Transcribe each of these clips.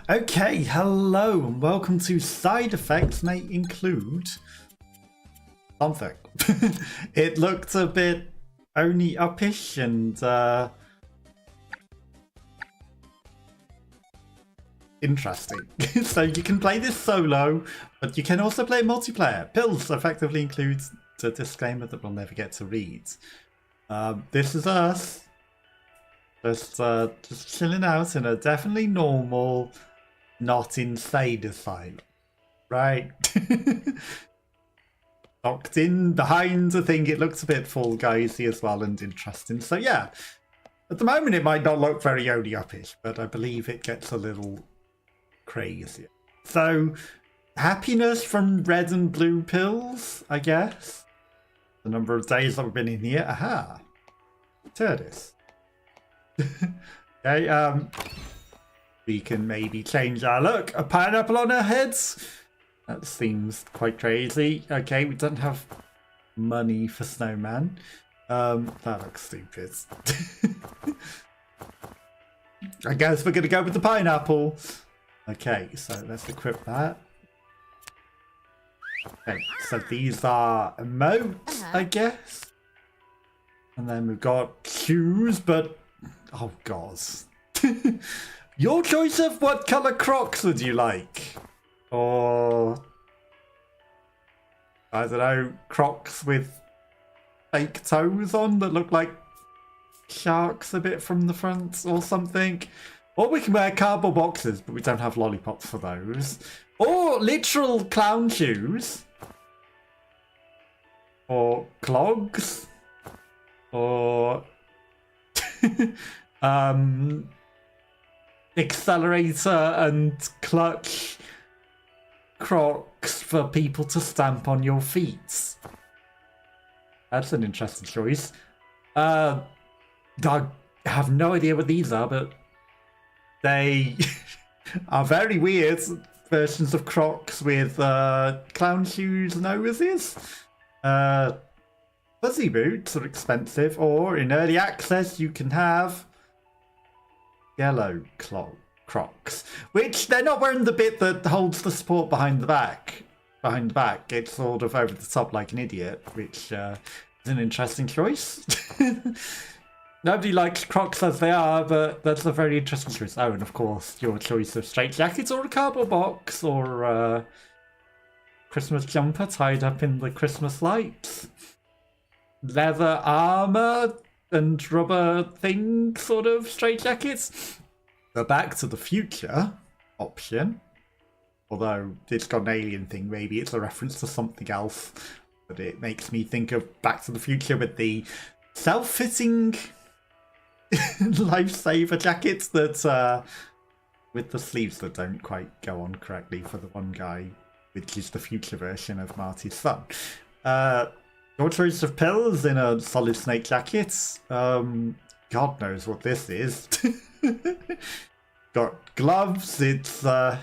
Okay, hello and welcome to Side Effects May Include something. It looked a bit only uppish and interesting. So you can play this solo, but you can also play multiplayer. Pills effectively includes the disclaimer that we'll never get to read. This is us. Just chilling out in a definitely normal, not insane asylum. Right. Locked in behind the thing. It looks a bit Fall Guysy as well and interesting. So yeah, at the moment it might not look very only uppish, but I believe it gets a little crazier. So happiness from red and blue pills, I guess. The number of days that we've been in here. Aha. Turdis. Okay, we can maybe change our look. A pineapple on our heads. That seems quite crazy. Okay, we don't have money for snowman. That looks stupid. I guess we're gonna go with the pineapple. Okay, so let's equip that. Okay, so these are emotes, I guess. And then we've got shoes, but oh god. Your choice of what color Crocs would you like? Or I don't know, Crocs with fake toes on that look like sharks a bit from the front or something. Or we can wear cardboard boxes, but we don't have lollipops for those. Or literal clown shoes. Or clogs. Or accelerator and clutch Crocs for people to stamp on your feet. That's an interesting choice. I have no idea what these are, but they are very weird versions of Crocs with clown shoes noses. Fuzzy boots are expensive, or in early access you can have yellow Crocs, which they're not wearing the bit that holds the support behind the back. It's sort of over the top like an idiot, which is an interesting choice. Nobody likes Crocs as they are, but that's a very interesting choice. Oh, and of course, your choice of straight jackets or a cardboard box or a Christmas jumper tied up in the Christmas lights. Leather armor and rubber thing sort of straight jackets. The Back to the Future option, although it's got an alien thing, maybe it's a reference to something else, but it makes me think of Back to the Future with the self-fitting lifesaver jackets that with the sleeves that don't quite go on correctly for the one guy, which is the future version of Marty's son. Your choice of pills in a solid snake jacket. God knows what this is. Got gloves. It's got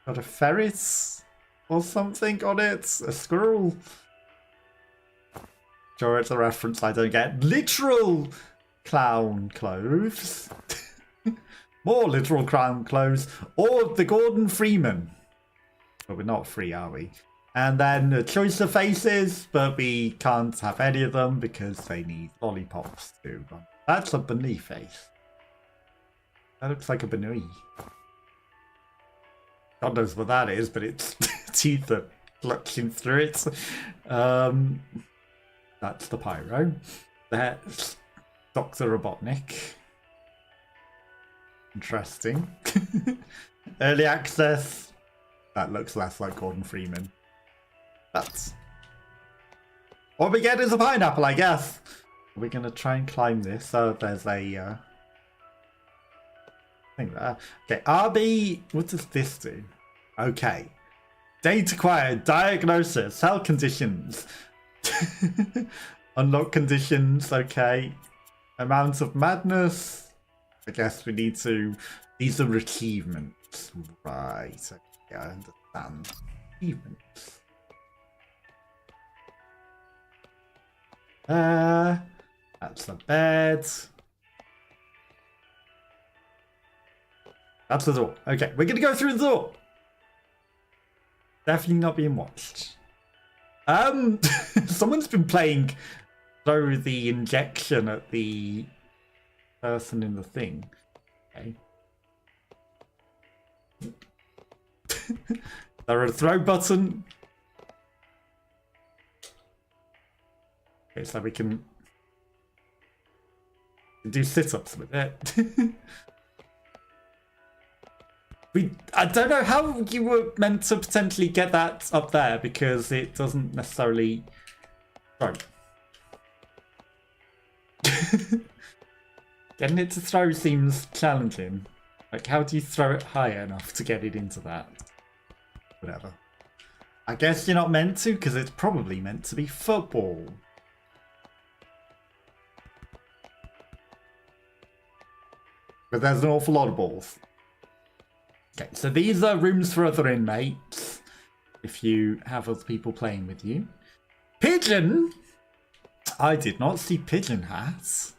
a ferret or something on it. A squirrel. Sure, it's a reference I don't get. Literal clown clothes. More literal clown clothes. Or the Gordon Freeman. But we're not free, are we? And then a choice of faces, but we can't have any of them because they need lollipops too. That's a bunny face. That looks like a bunny. God knows what that is, but it's teeth are clutching through it. That's the pyro. That's Dr. Robotnik. Interesting. Early access. That looks less like Gordon Freeman. But what we get is a pineapple, I guess. We're gonna try and climb this. So there's a thing there. Okay, RB. What does this do? Okay. Data acquired. Diagnosis. Health conditions. Unlock conditions. Okay. Amount of madness. I guess we need to. These are achievements. Right. Okay, I understand. Achievements. That's a bed. That's the door. Okay, we're gonna go through the door. Definitely not being watched. Someone's been playing throw the injection at the person in the thing. Okay. There a throw button. Okay, so we can do sit-ups with it. I don't know how you were meant to potentially get that up there because it doesn't necessarily. Sorry. Getting it to throw seems challenging. Like, how do you throw it high enough to get it into that? Whatever. I guess you're not meant to because it's probably meant to be football. But there's an awful lot of balls. Okay, so these are rooms for other inmates. If you have other people playing with you. Pigeon! I did not see pigeon hats.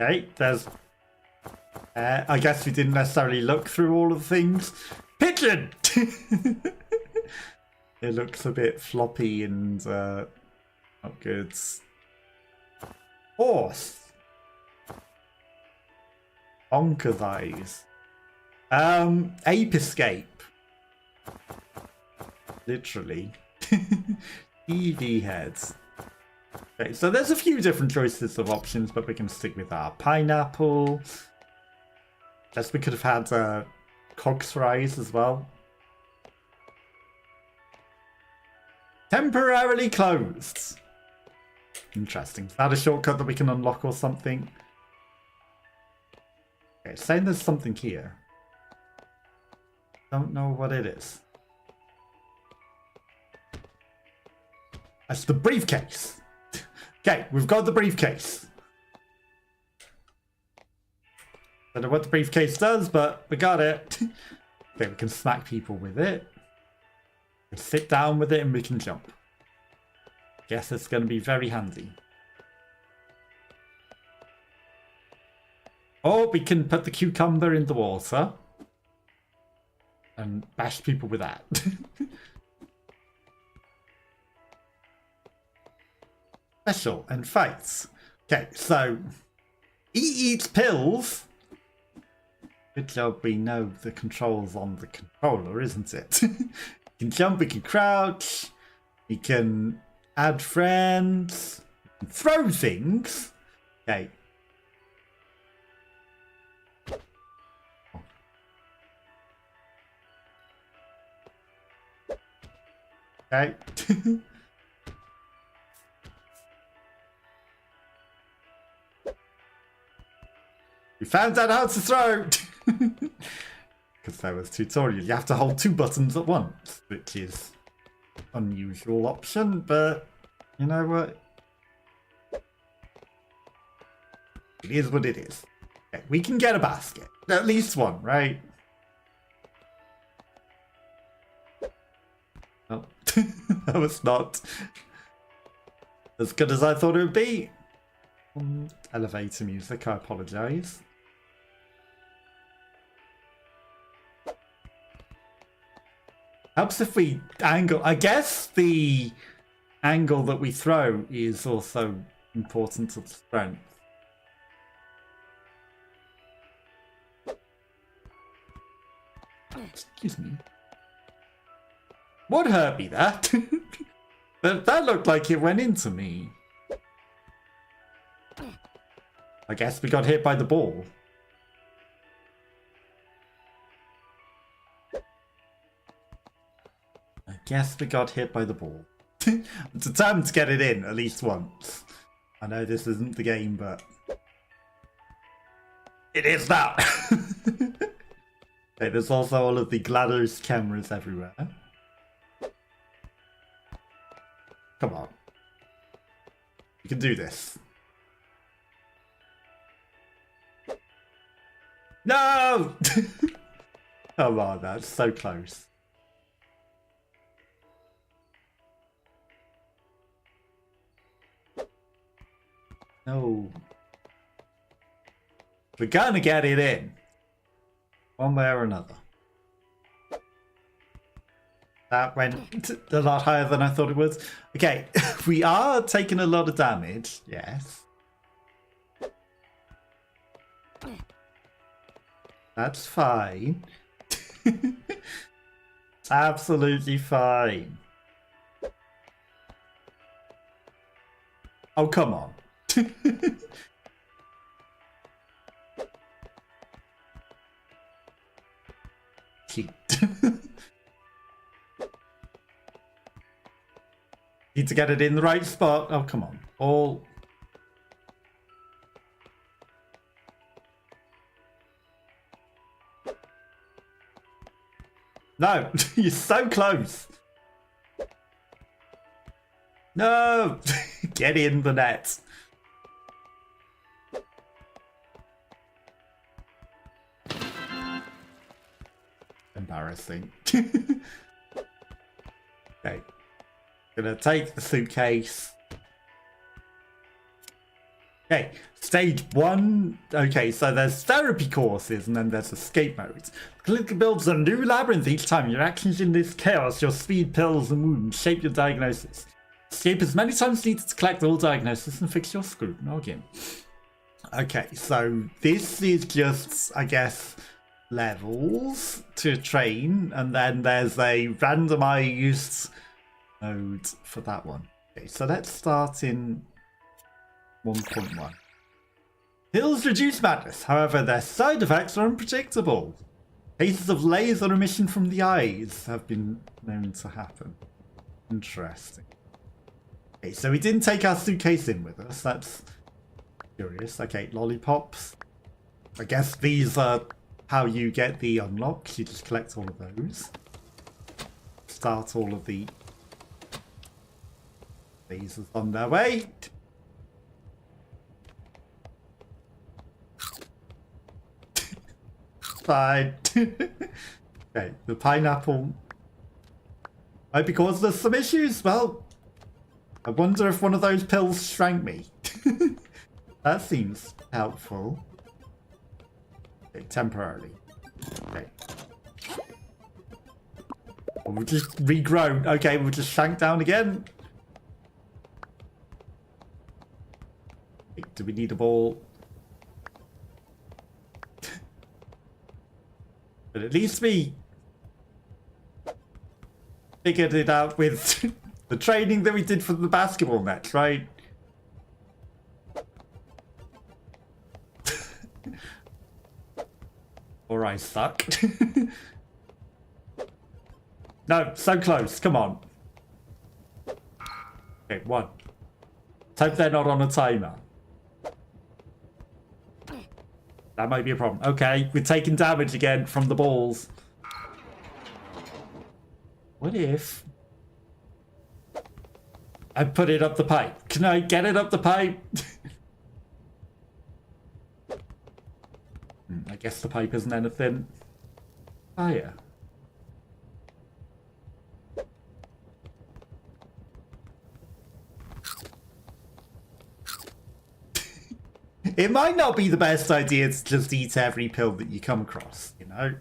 Okay, there's... I guess we didn't necessarily look through all of the things. Pigeon! It looks a bit floppy and not good. Horse. Bonkers eyes. Ape escape. Literally. EV heads. Okay, so there's a few different choices of options, but we can stick with our pineapple. Guess we could have had cogs for eyes as well. Temporarily closed. Interesting. Is that a shortcut that we can unlock or something? Okay, it's saying there's something here. Don't know what it is. That's the briefcase. Okay, we've got the briefcase. Don't know what the briefcase does, but we got it. Okay, we can smack people with it. We sit down with it and we can jump. Guess it's going to be very handy. Or we can put the cucumber in the water and bash people with that. Special and fights. Okay, so he eats pills. Good job, we know the controls on the controller, isn't it? We can jump, we can crouch, we can add friends, we can throw things. Okay. Okay. We found out how to throw! Because there was tutorial. You have to hold two buttons at once, which is unusual option, but you know what? It is what it is. Okay, we can get a basket. At least one, right? Oh, that was not as good as I thought it would be. Elevator music, I apologise. Helps if we angle. I guess the angle that we throw is also important to the strength. Excuse me. Would hurt me that. But that looked like it went into me. I guess we got hit by the ball. I guess we got hit by the ball. I'm determined to get it in at least once. I know this isn't the game, but it is that. Okay, there's also all of the GLaDOS cameras everywhere. Come on. You can do this. No! Come on, that's so close. No. We're gonna get it in. One way or another. That went a lot higher than I thought it was. Okay, we are taking a lot of damage. Yes. That's fine. Absolutely fine. Oh, come on. Cheat. Need to get it in the right spot. Oh, come on. All. No, you're so close. No, get in the net. Embarrassing. Okay, gonna take the suitcase. Okay, stage 1. Okay, so there's therapy courses and then there's escape modes. Click builds a new labyrinth each time. Your actions in this chaos, your speed, pills, and wounds shape your diagnosis. Escape as many times as needed to collect all diagnoses and fix your screwed noggin. Okay, so this is just, I guess, levels to train, and then there's a randomized mode for that one. Okay, so let's start in 1.1. Pills reduce madness, however their side effects are unpredictable. Cases of laser emission from the eyes have been known to happen. Interesting. Okay, so we didn't take our suitcase in with us, that's curious. Okay, lollipops. I guess these are how you get the unlocks, you just collect all of those. Start all of the lasers on their way. Fine. Okay, the pineapple might be causing us some issues. Well, I wonder if one of those pills shrank me. That seems helpful. Okay, temporarily. Okay. Oh, we'll just regrown. Okay, we'll just shank down again. Okay, do we need a ball? But at least we figured it out with the training that we did for the basketball match, right? Or I suck. No, so close. Come on. Okay, 1. Let's hope they're not on a timer. That might be a problem. Okay, we're taking damage again from the balls. What if I put it up the pipe? Can I get it up the pipe? I guess the pipe isn't anything higher. It might not be the best idea to just eat every pill that you come across, you know?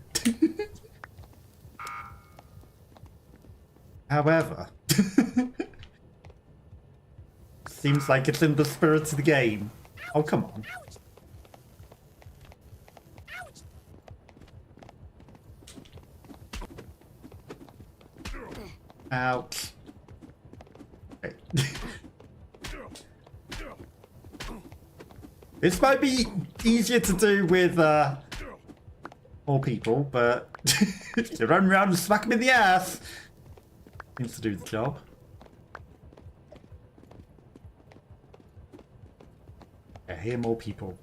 However, seems like it's in the spirit of the game. Oh, come on. Ouch. Okay. This might be easier to do with more people, but you run around and smack them in the ass. Seems to do the job. Yeah, here more people.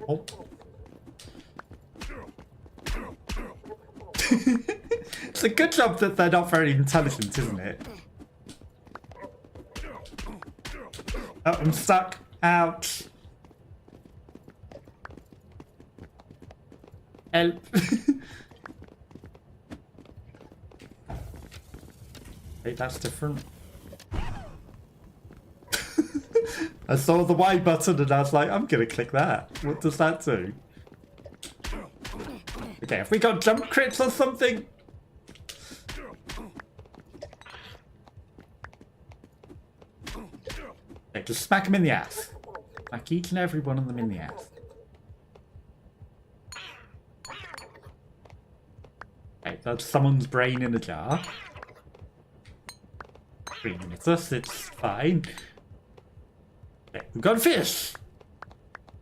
Oh. It's a good job that they're not very intelligent, isn't it? Oh, I'm stuck. Ouch. Help. Hey, that's different. I saw the Y button and I was like, I'm gonna click that. What does that do? Okay, have we got jump crits or something? Okay, just smack him in the ass. Smack each and every one of them in the ass. Okay, that's someone's brain in a jar. 3 minutes, it's fine. Okay, we've got a fish!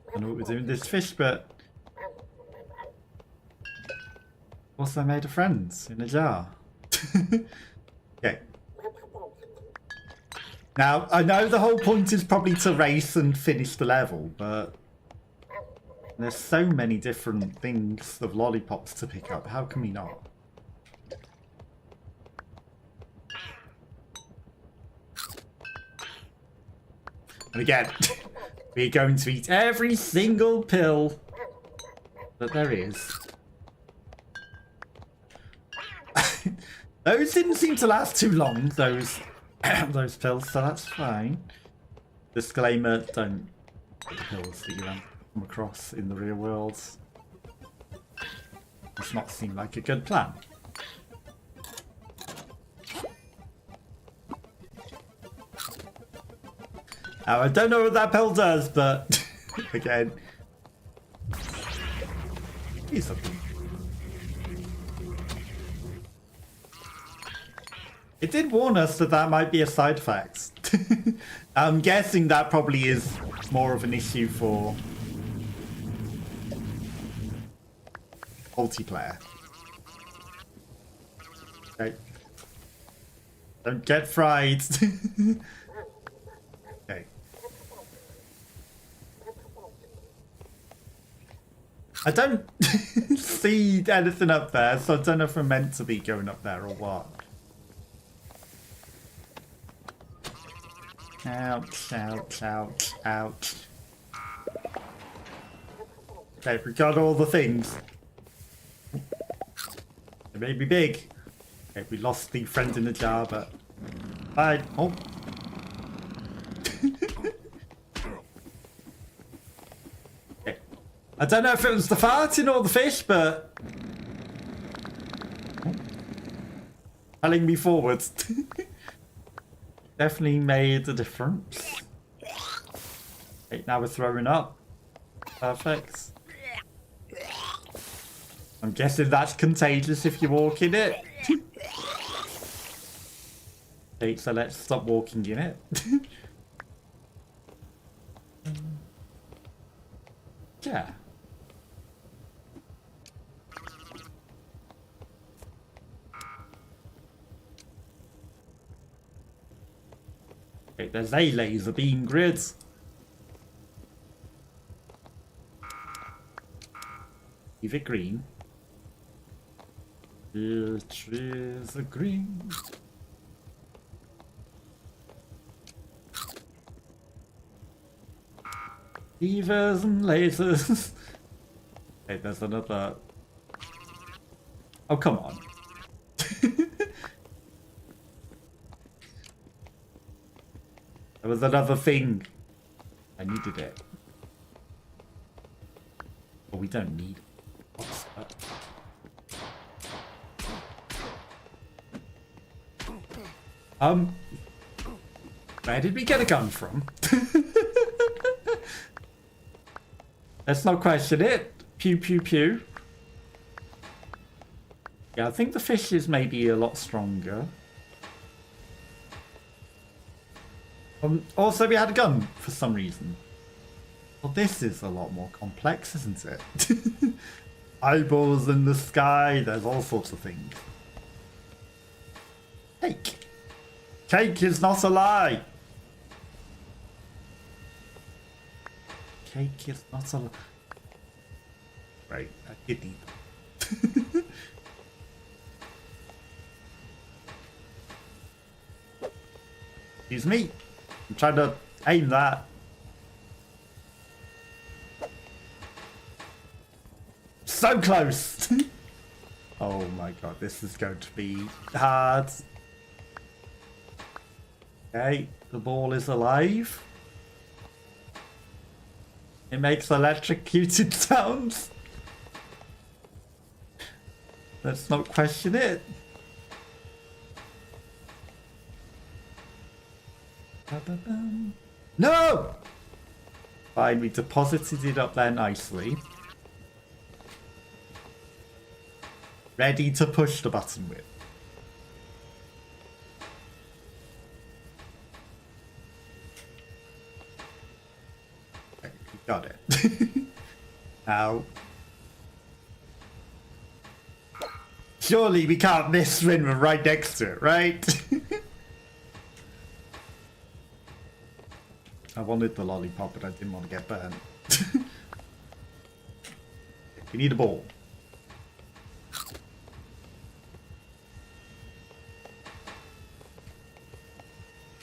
I don't know what we're doing with this fish, but... Also made of friends in a jar. Okay. Now, I know the whole point is probably to race and finish the level, but... There's so many different things of lollipops to pick up, how can we not? And again, we're going to eat every single pill that there is. Those didn't seem to last too long, those pills, so that's fine. Disclaimer, don't take pills that you don't come across in the real world. Does not seem like a good plan. Now, I don't know what that pill does, but again, he's something. It did warn us that that might be a side effect. I'm guessing that probably is more of an issue for multiplayer. Okay. Don't get fried. Okay. I don't see anything up there, so I don't know if we're meant to be going up there or what. Ouch, ouch, ouch, ouch. Okay, we got all the things. They may be big. Okay, we lost the friend in the jar, but... Bye. Oh. Okay. I don't know if it was the farting or the fish, but... Telling me forwards. Definitely made a difference. Okay, now we're throwing up. Perfect. I'm guessing that's contagious if you walk in it. Okay, so let's stop walking in it. Yeah. Okay, there's a laser beam grid. Leave it green. The trees are green. Beavers and lasers. Okay, there's another. Oh, come on. There was another thing. I needed it. But we don't need it. What's that? Where did we get a gun from? Let's not question it. Pew pew pew. Yeah, I think the fish is maybe a lot stronger. Also, we had a gun for some reason. Well, this is a lot more complex, isn't it? Eyeballs in the sky, there's all sorts of things. Cake. Cake is not a lie. Cake is not a lie. Right, I did eat them. Excuse me. I'm trying to aim that. So close! Oh my god, this is going to be hard. Okay, the ball is alive. It makes electrocuted sounds. Let's not question it. No! Fine, we deposited it up there nicely. Ready to push the button with. Okay, we got it. Now. Surely we can't miss when we're right next to it, right? I wanted the lollipop, but I didn't want to get burnt. We need a ball.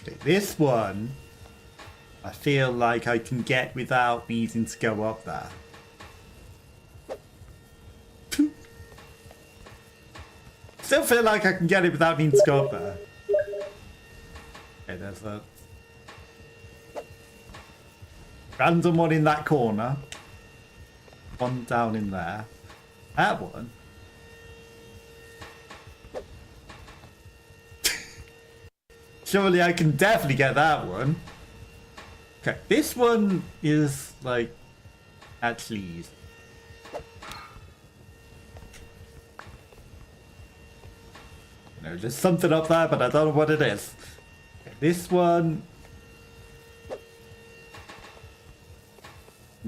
Okay, this one, I feel like I can get without needing to go up there. Still feel like I can get it without needing to go up there. Okay, there's a random one in that corner. One down in there. That one. Surely I can definitely get that one. Okay, this one is like actually easy. You know, there's something up there, but I don't know what it is. Okay, this one.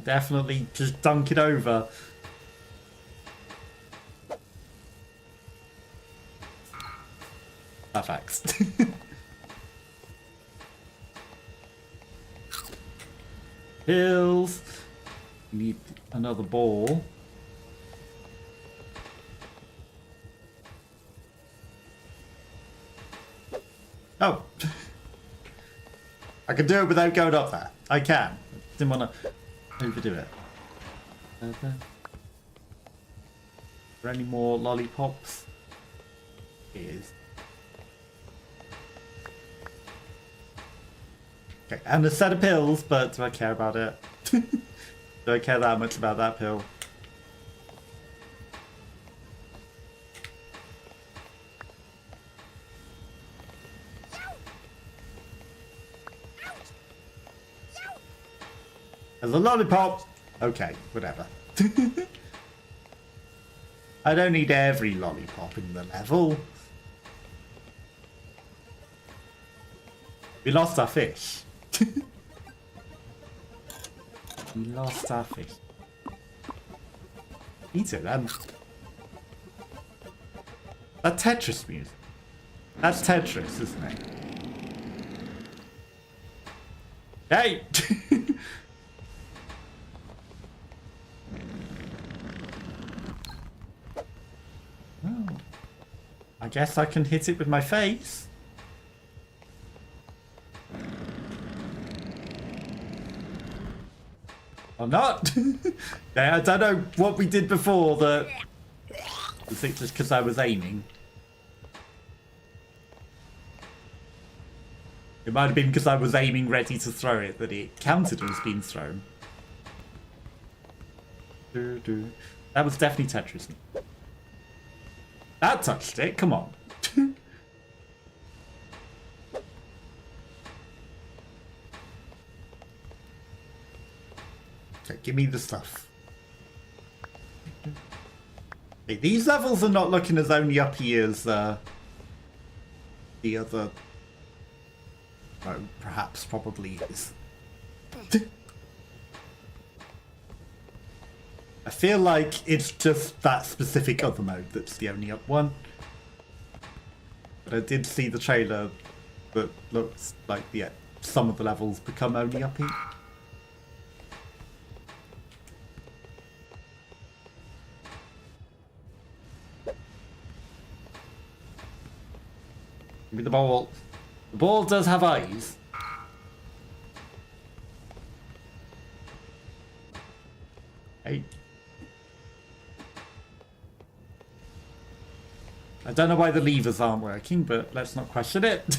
Definitely just dunk it over. Perfect. Pills. Need another ball. Oh. I can do it without going up there. I can. Didn't want to overdo it. Are there any more lollipops? Here's. Okay, and a set of pills, but do I care about it? Do I care that much about that pill? As a lollipop! Okay, whatever. I don't need every lollipop in the level. We lost our fish. We lost our fish. Eat it, then. That's Tetris music. That's Tetris, isn't it? Hey! Oh. I guess I can hit it with my face. Or not. Yeah, I don't know what we did before that. I think just because I was aiming. It might have been because I was aiming ready to throw it that it counted as being thrown. That was definitely Tetris. That touched it, come on. Okay, give me the stuff. Hey, these levels are not looking as only uppy as the other. Oh, perhaps, probably is. I feel like it's just that specific other mode that's the only up one. But I did see the trailer that looks like some of the levels become only uppy. Give me the ball. The ball does have eyes. Hey. I don't know why the levers aren't working, but let's not question it.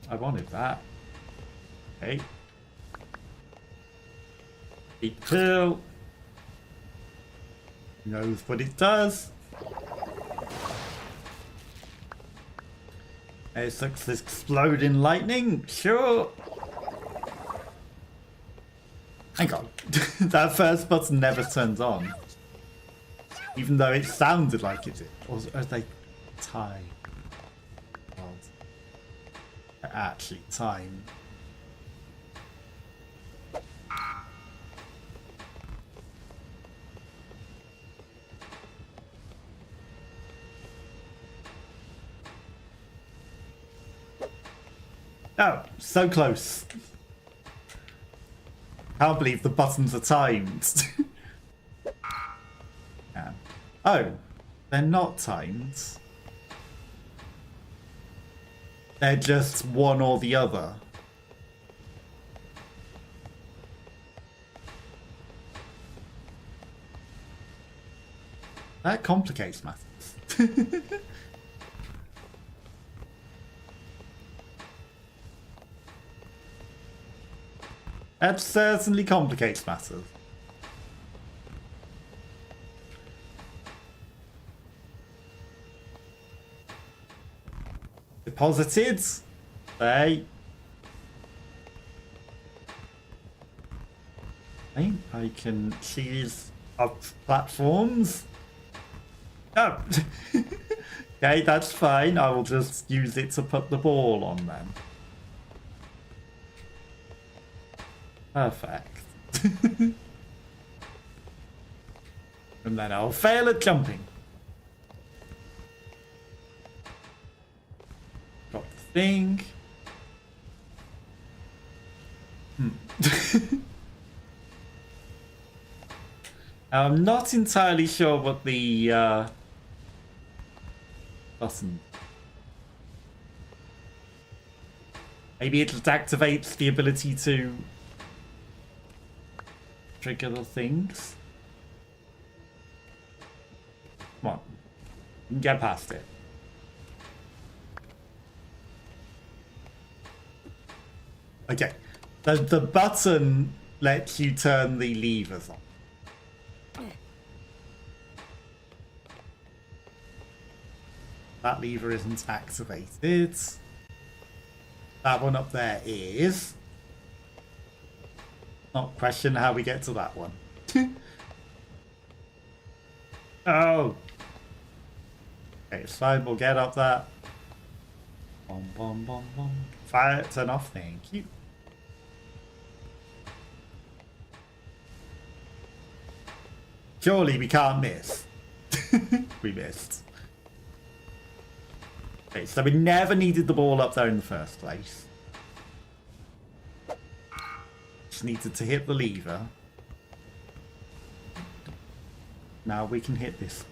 I wanted that. Okay. Big pill. Who knows what it does? It looks exploding lightning. Sure. Hang on. That first button never turns on. Even though it sounded like it did. Or are they timed? They're actually timed. Oh, so close. Can't believe the buttons are timed. Yeah. Oh, they're not timed. They're just one or the other. That complicates matters. That certainly complicates matters. Deposited. Hey. Hey, I can choose up platforms. Oh. Okay, that's fine. I will just use it to put the ball on them. Perfect. And then I'll fail at jumping. Drop the thing. I'm not entirely sure what the button. Maybe it activates the ability to trigger the things. Come on. You can get past it. Okay. The button lets you turn the levers on. That lever isn't activated. That one up there is. Not question how we get to that one. Oh. Okay, it's fine. We'll get up that. Bom, bom, bom, bom. Fire, turn off. Thank you. Surely we can't miss. We missed. Okay, so we never needed the ball up there in the first place. Just needed to hit the lever. Now we can hit this.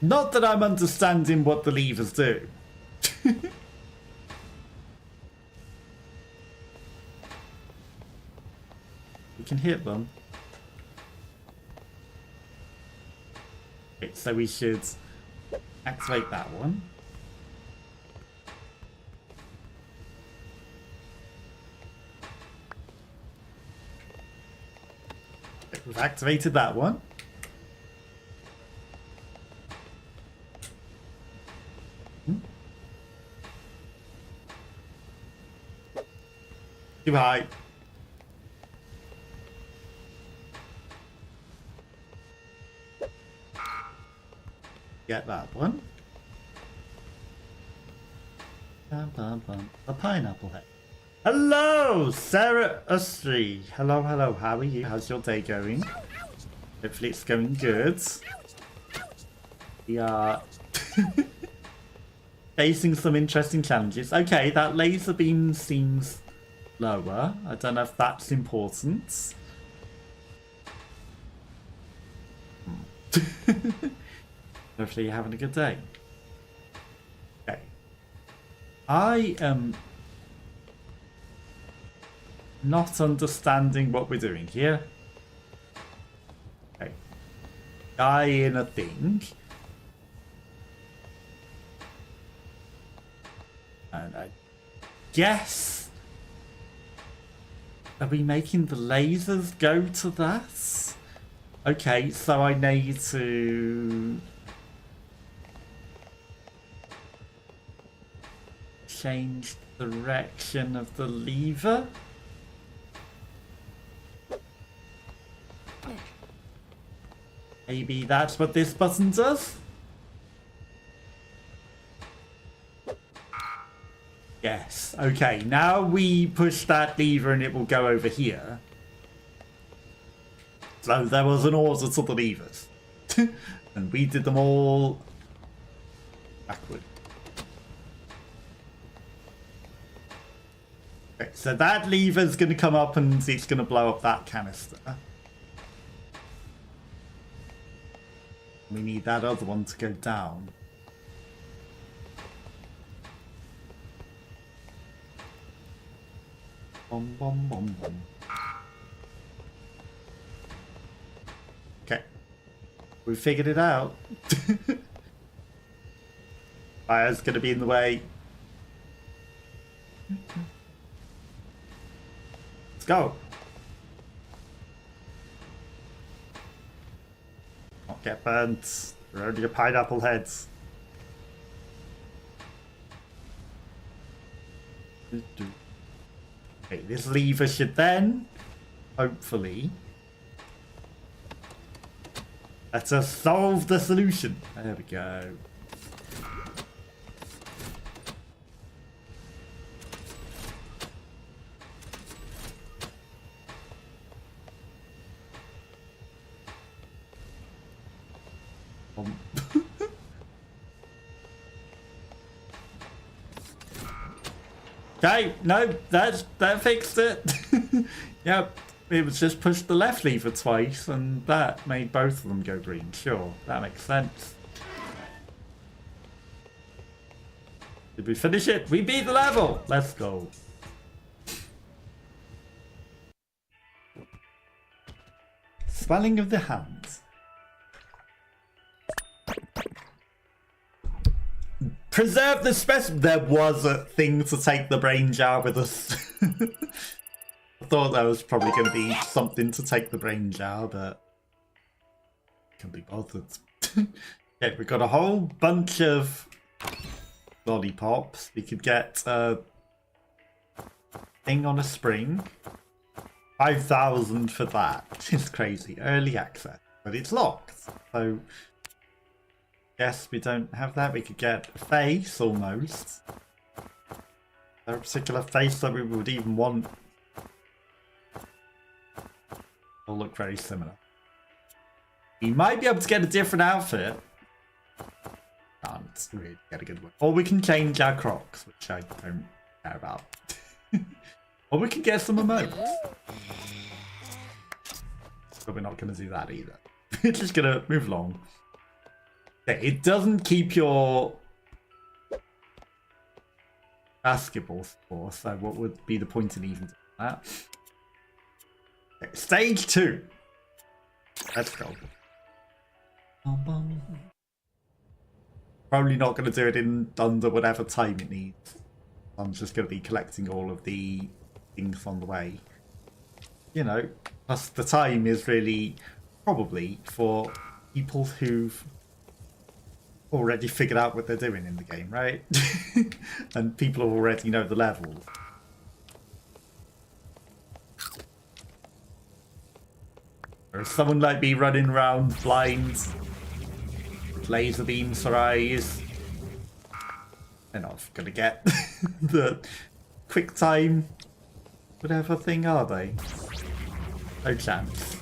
Not that I'm understanding what the levers do. We can hit them. Okay, so we should activate that one. Okay, we've activated that one. Too high. Get that one. Bum, bum, bum. A pineapple head. Hello, Sarah Ustry. Hello, hello. How are you? How's your day going? Hopefully it's going good. We are facing some interesting challenges. Okay, that laser beam seems lower. I don't know if that's important. Hopefully you're having a good day. Okay. I am not understanding what we're doing here. Okay. Guy in a thing. And I guess... Are we making the lasers go to that? Okay, so I need to... change the direction of the lever? Maybe that's what this button does? Yes. Okay, now we push that lever and it will go over here. So there was an order to the levers. And we did them all backward. Okay, so that lever's going to come up and it's going to blow up that canister. We need that other one to go down. Bum, bum, bum, bum. Okay. We figured it out. Fire's going to be in the way. Let's go. Not get burnt. We're only your pineapple heads. Okay, this lever should then, hopefully, let us solve the solution. There we go. Okay, no, that fixed it. Yep, it was just push the left lever twice and that made both of them go green. Sure, that makes sense. Did we finish it? We beat the level! Let's go. Swelling of the hands. Preserve the specimen. There was a thing to take the brain jar with us. I thought there was probably going to be something to take the brain jar, but can't be bothered. Okay, we've got a whole bunch of lollipops. We could get a thing on a spring. 5,000 for that. It's crazy. Early access, but it's locked. So. Yes, we don't have that. We could get a face, almost. Is there a particular face that we would even want? They'll look very similar. We might be able to get a different outfit. Can't really get a good one. Or we can change our Crocs, which I don't care about. Or we can get some emotes. But we're not going to do that either. We're just going to move along. It doesn't keep your basketball score, so what would be the point in even doing that? Okay, stage 2. Let's go. Probably not going to do it in under whatever time it needs. I'm just going to be collecting all of the things on the way. You know, plus the time is really probably for people who've already figured out what they're doing in the game, right? And people already know the levels. Or someone like me running around blind with laser beams for eyes. They're not gonna get the quick time whatever thing, are they? No chance.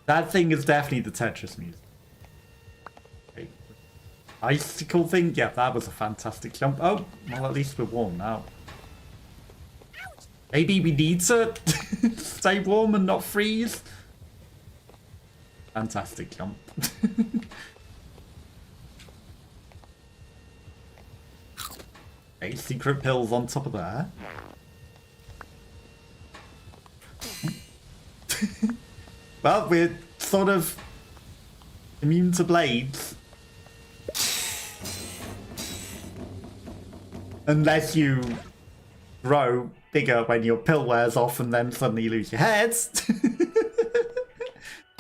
That thing is definitely the Tetris music. Okay. Icicle thing? Yeah, that was a fantastic jump. Oh, well, at least we're warm now. Maybe we need to stay warm and not freeze. Fantastic jump. Okay, secret pills on top of there. Well, we're sort of immune to blades. Unless you grow bigger when your pill wears off and then suddenly you lose your heads.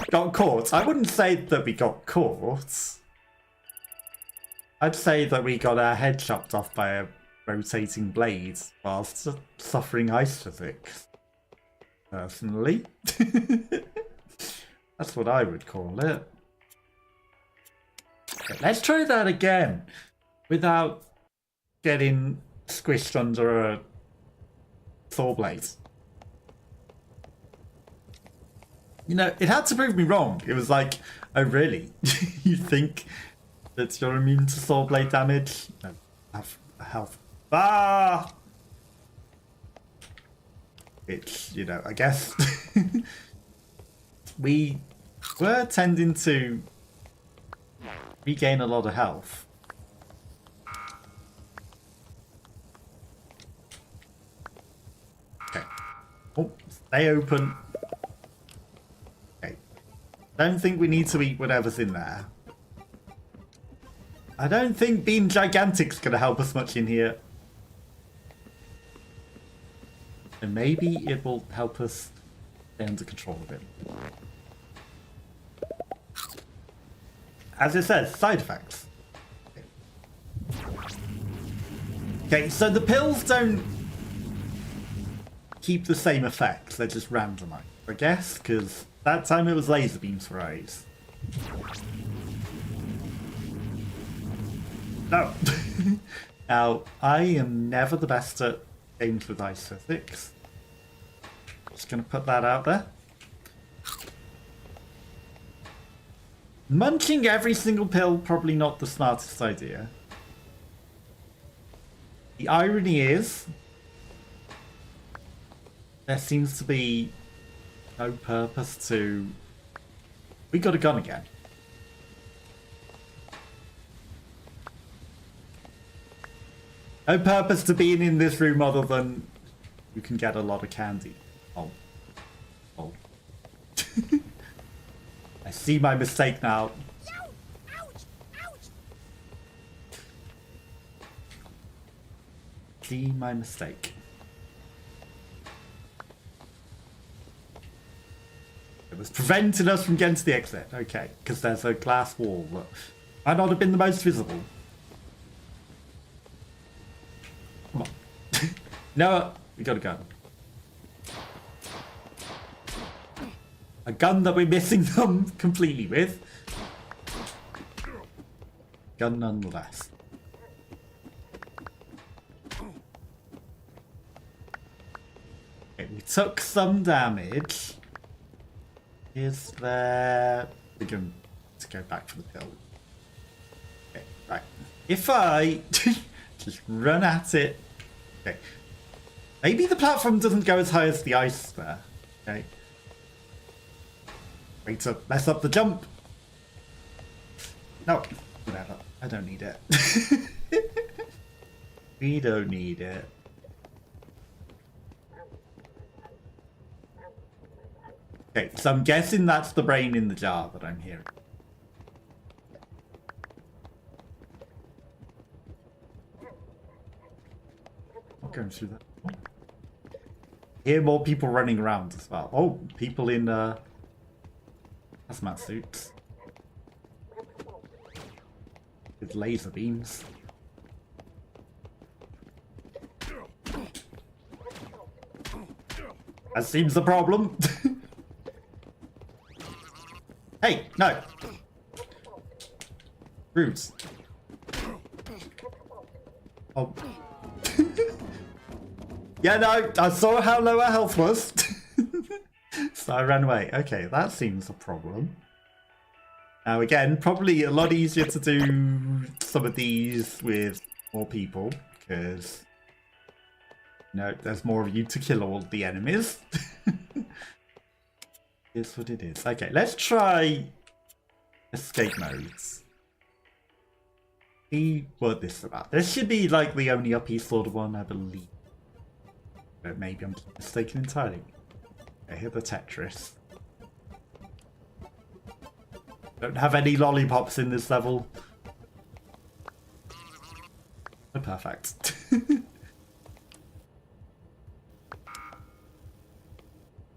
Got caught. I wouldn't say that we got caught. I'd say that we got our head chopped off by a rotating blade whilst suffering ice physics. Personally. That's what I would call it. Okay, let's try that again without getting squished under a saw blade. You know, it had to prove me wrong. It was like, oh really? You think that you're immune to saw blade damage? No, have a health. Ah! It's, you know, I guess we were tending to regain a lot of health. Okay. Oh, stay open. Okay. Don't think we need to eat whatever's in there. I don't think being gigantic's gonna help us much in here. And maybe it will help us stay under control of it. As it says, side effects. Okay, so the pills don't keep the same effects, they're just randomized, I guess, because that time it was laser beams for eyes. No! Now, I am never the best at games with ice physics. Just gonna put that out there. Munching every single pill, probably not the smartest idea. The irony is, there seems to be no purpose to... We got a gun again. No purpose to being in this room other than you can get a lot of candy. Oh. Oh. I see my mistake now. Ouch! Ouch! See my mistake. It was preventing us from getting to the exit. Okay, because there's a glass wall that might not have been the most visible. Come on. No, we got a gun. A gun that we're missing them completely with. Gun nonetheless. Okay, we took some damage. Is there... We're going to go back for the pill. Okay, right. If I just run at it... Okay. Maybe the platform doesn't go as high as the ice there. Okay. Way to mess up the jump. No, whatever. I don't need it. We don't need it. Okay, so I'm guessing that's the brain in the jar that I'm hearing. I'm going through that. Hear more people running around as well. Oh, people in hazmat suits with laser beams. That seems the problem. Hey, no. Roots. Oh. Yeah, no, I saw how low our health was. So I ran away. Okay, that seems a problem. Now again, probably a lot easier to do some of these with more people, because you know, there's more of you to kill all the enemies. Here's what it is. Okay, let's try escape modes. See what this is about. This should be like the only uppy sort of one, I believe. But maybe I'm mistaken entirely. Okay, here the Tetris. Don't have any lollipops in this level. Oh, perfect.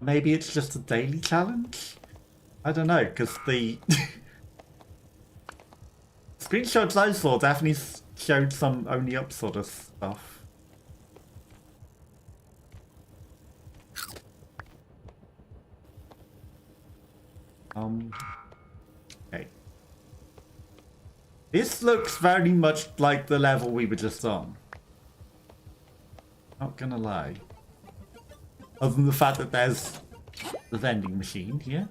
Maybe it's just a daily challenge? I don't know, because the screenshots I saw definitely showed some only up sort of stuff. Okay. This looks very much like the level we were just on. Not gonna lie. Other than the fact that there's the vending machine here.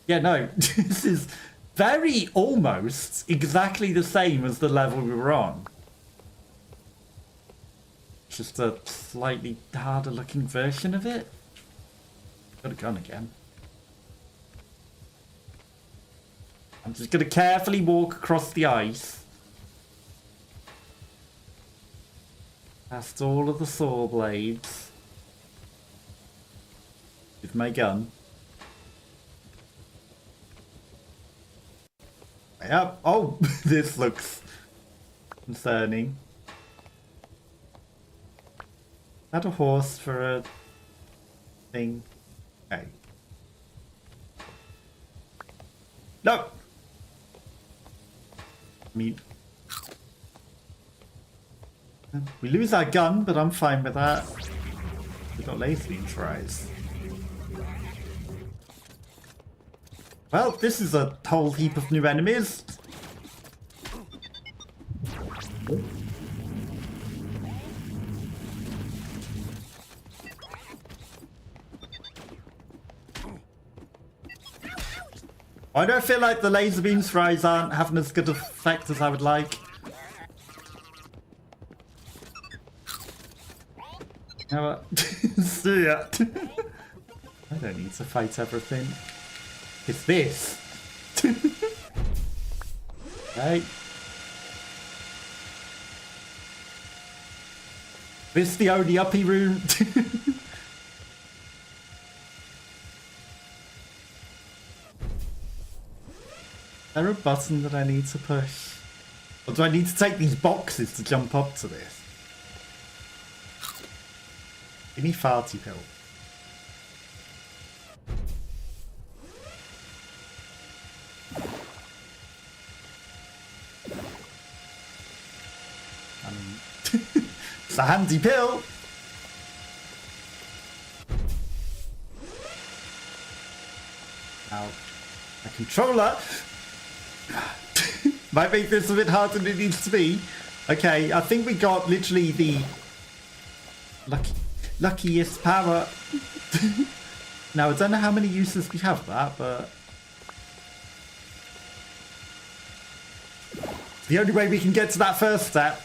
Yeah, no, this is very almost exactly the same as the level we were on. Just a slightly harder looking version of it. Got a gun again. I'm just gonna carefully walk across the ice. Past all of the saw blades. With my gun. Yep. Oh, this looks concerning. Is that a horse for a thing? Okay. No! I mean... we lose our gun, but I'm fine with that. We've got laser beams for eyes. Well, this is a whole heap of new enemies. Why do I feel like the laser beams for eyes aren't having as good effect as I would like? You know what? See ya. I don't need to fight everything. It's this. Right. This the only uppy room. Is there a button that I need to push? Or do I need to take these boxes to jump up to this? Give me farty pill. It's a handy pill. Now, a controller might make this a bit harder than it needs to be. Okay, I think we got literally the luckiest power. Now, I don't know how many uses we have that, but the only way we can get to that first step.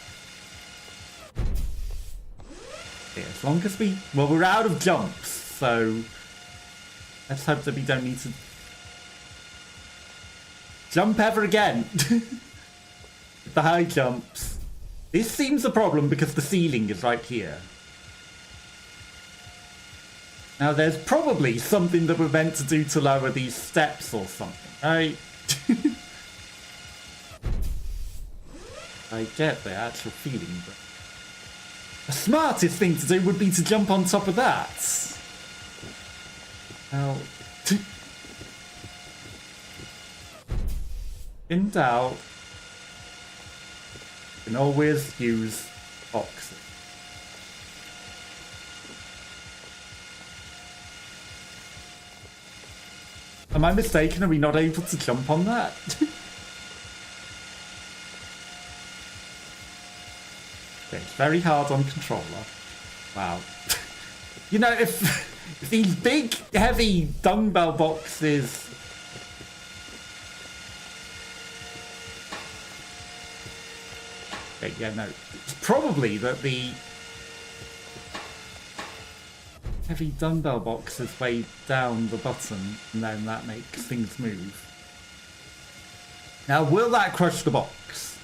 Okay, as long as well, we're out of jumps, so let's hope that we don't need to jump ever again. With the high jumps. This seems a problem because the ceiling is right here. Now there's probably something that we're meant to do to lower these steps or something, right? I get the actual feeling, but the smartest thing to do would be to jump on top of that. Now, in doubt, you can always use boxes. Am I mistaken? Are we not able to jump on that? Okay, it's very hard on controller. Wow. You know, if these big, heavy dumbbell boxes... Okay, yeah, no. It's probably that the heavy dumbbell boxes weigh down the button, and then that makes things move. Now, will that crush the box?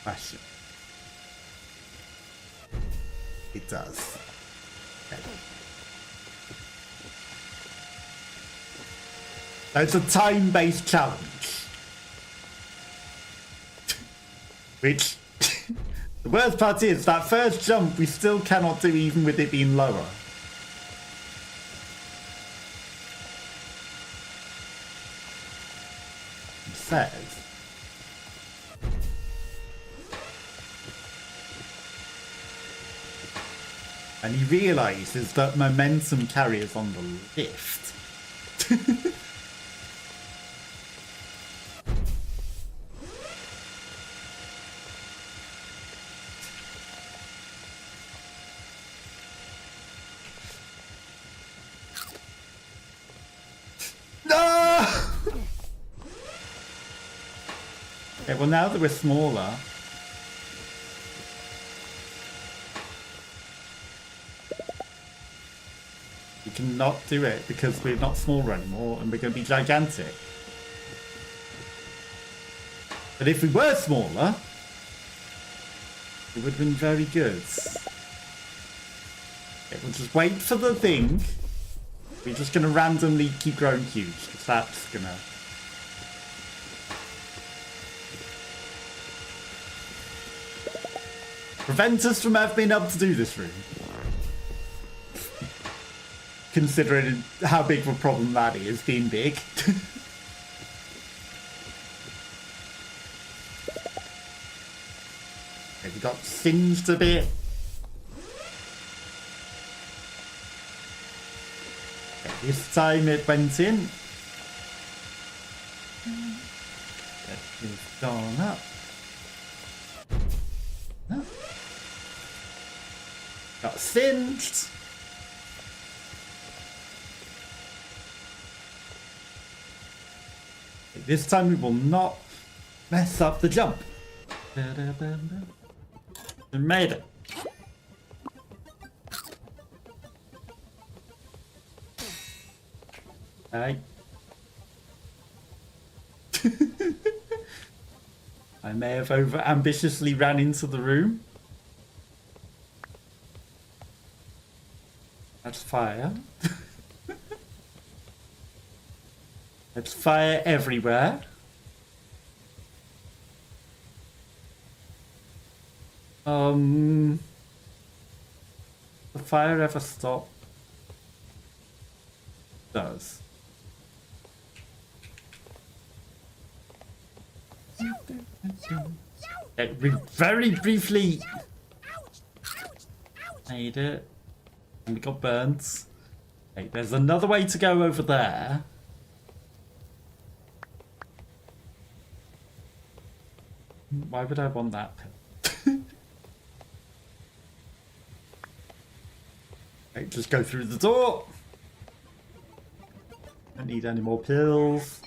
Question. It does. Okay. So it's a time-based challenge. Which, the worst part is, that first jump we still cannot do even with it being lower. It says, and he realises that momentum carries on the lift. No! Okay, well now that we're smaller, we cannot do it because we're not smaller anymore and we're going to be gigantic. But if we were smaller, it would have been very good. Okay, we'll just wait for the thing. We're just going to randomly keep growing huge, because that's going to... prevent us from ever being able to do this room. Considering how big of a problem that is, being big. Okay, we got singed a bit. Okay, this time it went in. It's gone up. No. Got singed. This time we will not mess up the jump. We made it. Hey. I may have over ambitiously ran into the room. That's fire. There's fire everywhere. The fire ever stop? Does. Okay, we very briefly made it. And we got burnt. Okay, there's another way to go over there. Why would I want that pill? Okay, just go through the door. Don't need any more pills.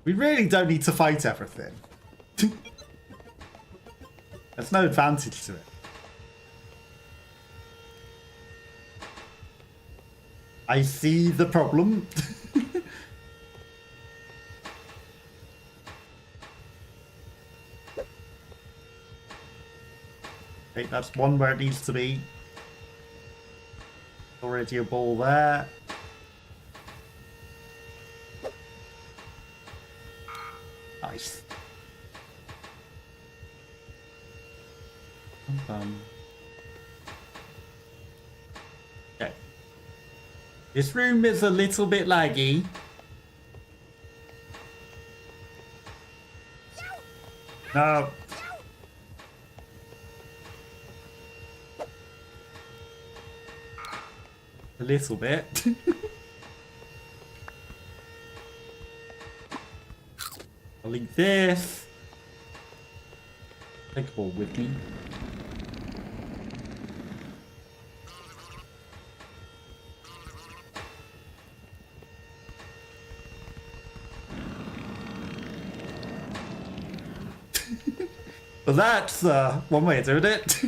We really don't need to fight everything. There's no advantage to it. I see the problem. Okay, that's one where it needs to be. Already a ball there. Nice. Okay. This room is a little bit laggy. No. A little bit. I'll leave this. Take a ball with me. Well, that's one way of doing it.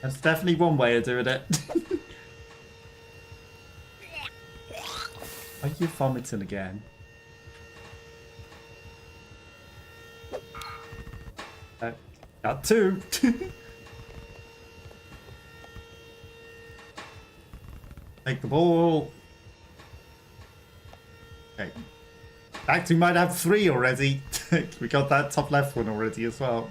That's definitely one way of doing it. Are you vomiting again? Got two. Take the ball. Okay. Fact, we might have 3 already. We got that top left one already as well.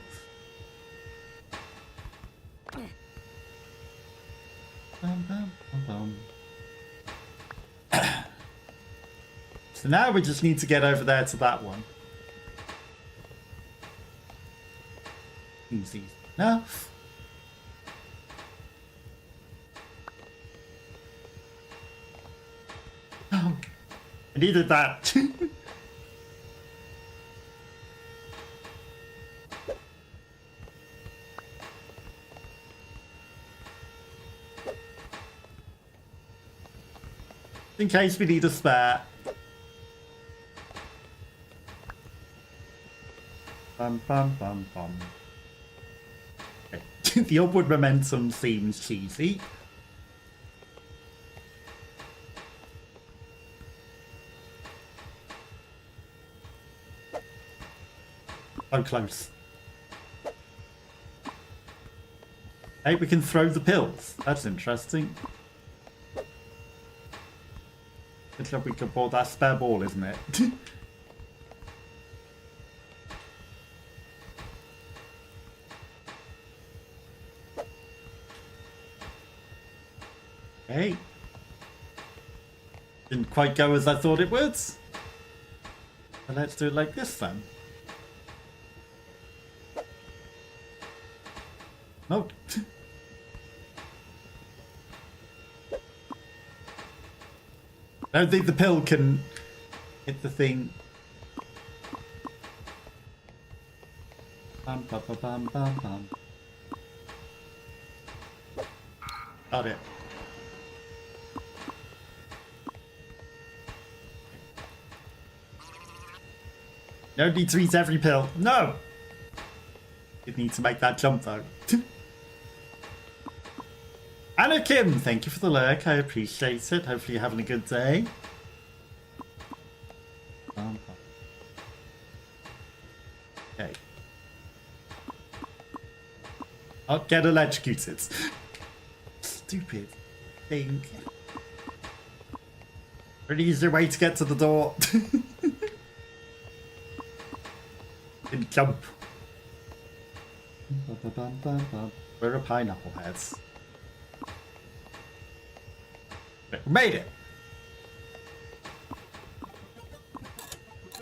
So now we just need to get over there to that one. Easy enough. Oh, I needed that. In case we need a spare. Bum bum bum bum. Okay. The upward momentum seems cheesy. So close. Hey, we can throw the pills. That's interesting. Good job we could bought that spare ball, isn't it? Hey. Didn't quite go as I thought it would. So let's do it like this then. Nope. I don't think the pill can hit the thing. Bum, bum, bum, bum, bum, bum. Got it. No need to eat every pill. No! You need to make that jump though. Anna Kim, thank you for the lurk. I appreciate it. Hopefully you're having a good day. Okay. I'll get electrocuted. Stupid thing. Really easier way to get to the door. And jump. Where are pineapple heads? We made it!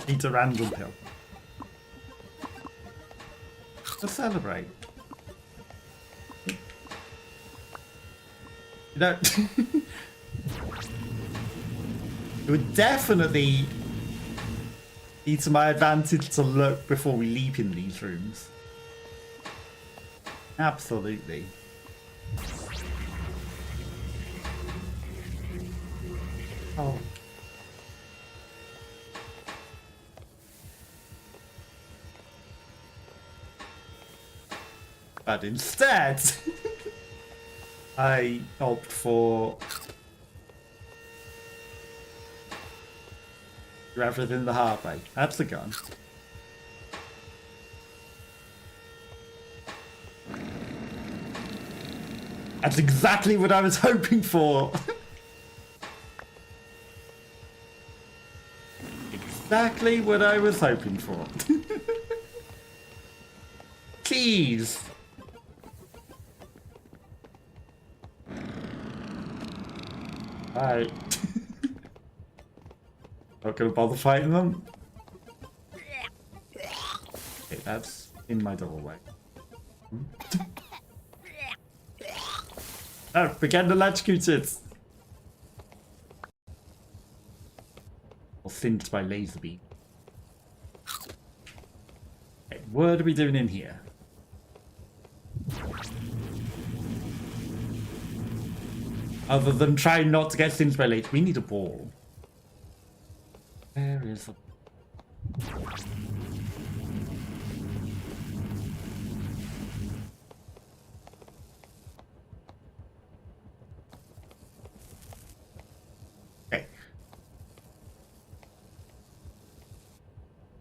Eat a random pill. Let's celebrate. You know, it would definitely be to my advantage to look before we leap in these rooms. Absolutely. Oh. But instead, I opt for everything the hard way. That's the gun. That's exactly what I was hoping for. Exactly what I was hoping for. Jeez. Alright. Not gonna bother fighting them. Okay, that's in my doorway. Oh, we're getting electrocuted. Or singed by laser beam. Okay, what are we doing in here? Other than trying not to get singed by laser, we need a ball. Where is it?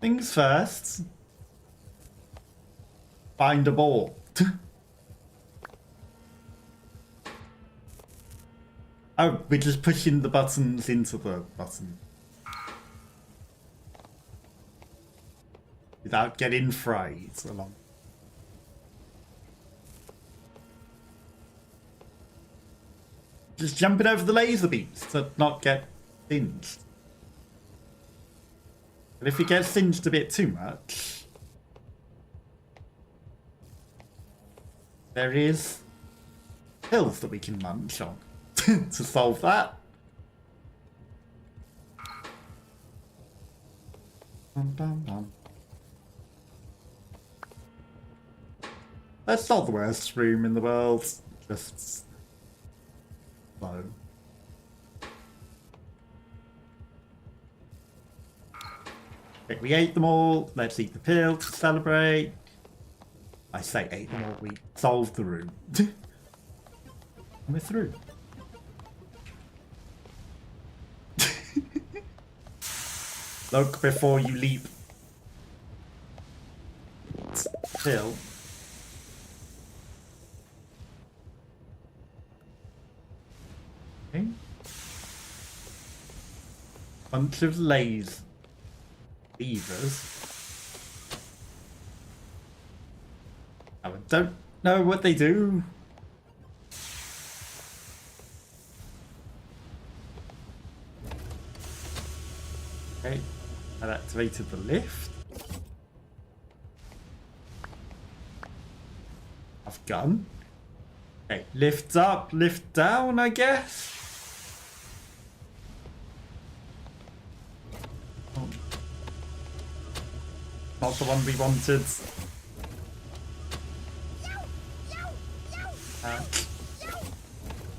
Things first. Find a ball. Oh, we're just pushing the buttons into the button. Without getting fried along. Just jumping over the laser beams to not get singed. But if it gets singed a bit too much, there is pills that we can munch on to solve that. Bum, bum, bum. That's not the worst room in the world. Just slow. Okay, we ate them all. Let's eat the pill to celebrate. I say ate them all. We solved the room. And we're through. Look before you leap. Pill. Okay. Bunch of levers. I don't know what they do. Okay, that activated the lift. I've gun. Okay, lift up, lift down, I guess. Oh. Not the one we wanted.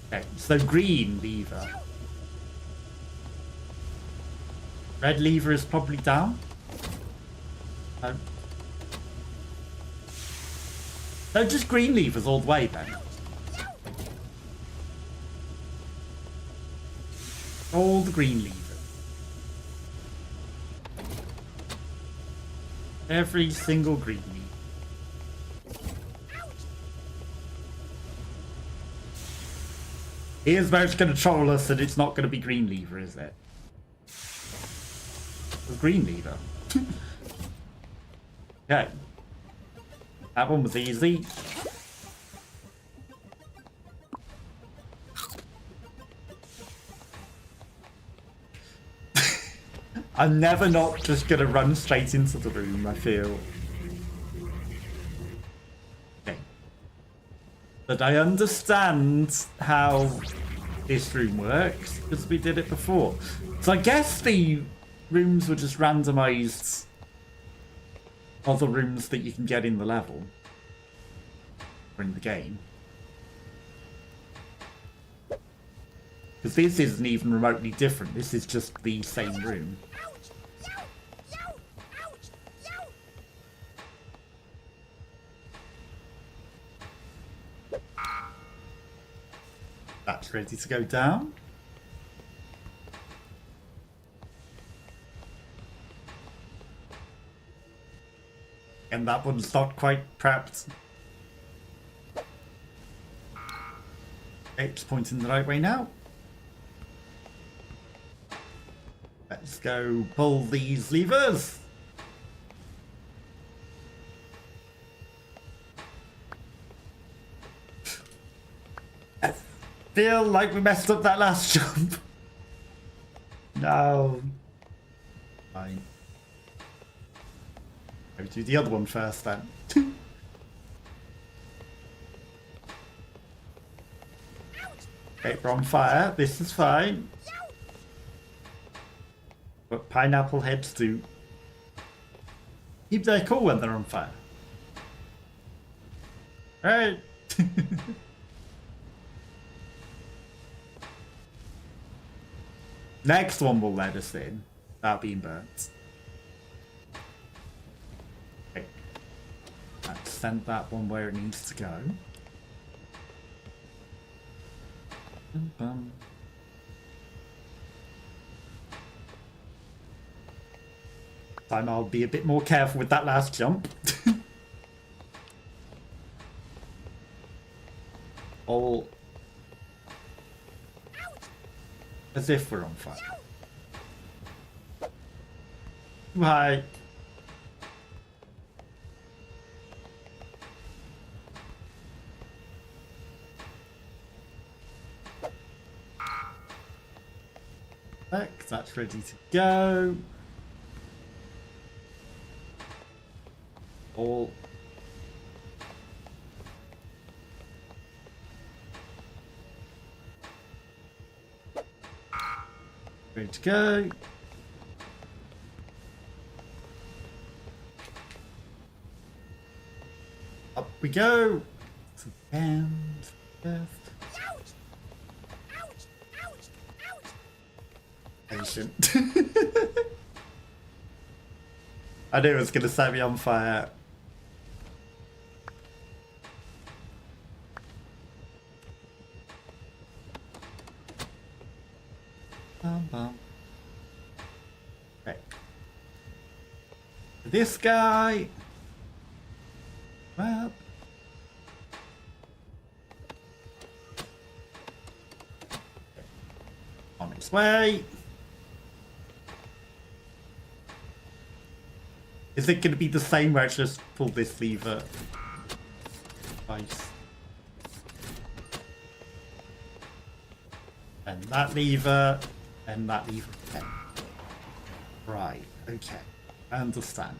Okay, so green lever. Red lever is probably down. No. No, just green levers all the way then. All the green levers. Every single green lever. Here's where it's going to troll us and it's not going to be green lever, is it? The green lever. Okay. That one was easy. I'm never not just going to run straight into the room, I feel. Okay. But I understand how this room works, because we did it before. So I guess the rooms were just randomized other rooms that you can get in the level. Or in the game. Because this isn't even remotely different, this is just the same room. That's ready to go down. And that one's not quite prepped. Okay, it's pointing the right way now. Let's go pull these levers. I feel like we messed up that last jump. No. Fine. Go do the other one first then. Okay, we're on fire. This is fine. But pineapple heads do keep their cool when they're on fire. Right. Next one will let us in without being burnt. Okay. Let's send that one where it needs to go. Bum. time I'll be a bit more careful with that last jump. All as if we're on fire. Too high. That's ready to go. All ready to go. Up we go. To the end. Left. Patient. I knew it was going to set me on fire. Bum, bum. Okay. This guy. Well. On its way. Is it going to be the same where I just pull this lever twice? And that lever, and that lever again. Right, okay. I understand.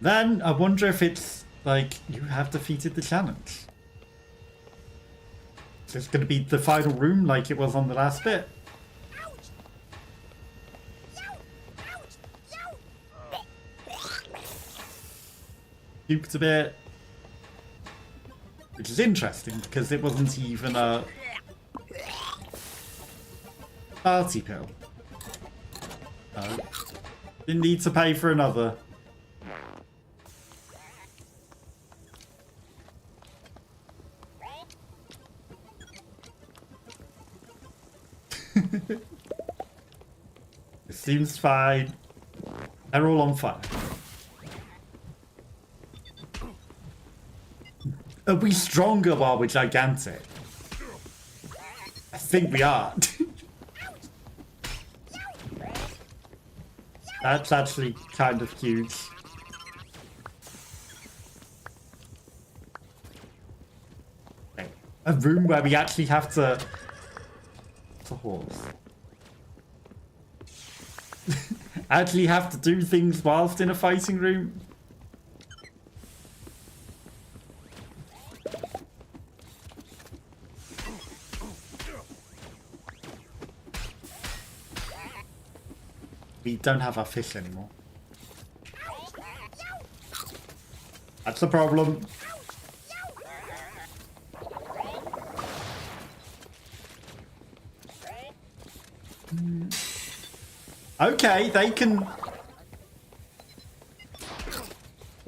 Then I wonder if it's like you have defeated the challenge. Is this going to be the final room like it was on the last bit? Puked a bit, which is interesting because it wasn't even a party pill. No, didn't need to pay for another. It seems fine. They're all on fire. Are we stronger while we're gigantic? I think we are. That's actually kind of huge. Okay. A room where we actually have to... It's a horse. Actually have to do things whilst in a fighting room. We don't have our fish anymore. That's the problem. Okay, they can...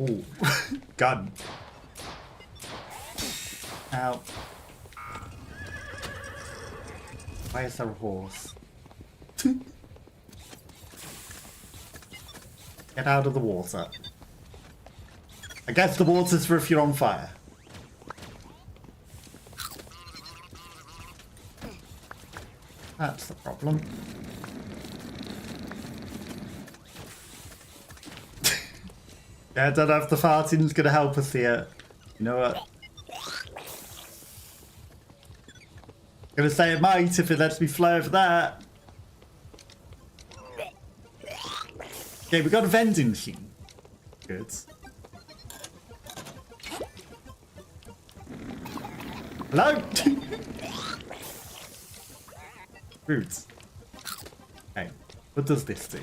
Ooh, gun. Ow. Why is there a horse? Get out of the water. I guess the water's for if you're on fire. That's the problem. Yeah, I don't know if the farting's gonna help us here. You know what? I'm gonna say it might if it lets me fly over that. Okay, we got a vending machine. Good. Hello? Rude. Okay, what does this do?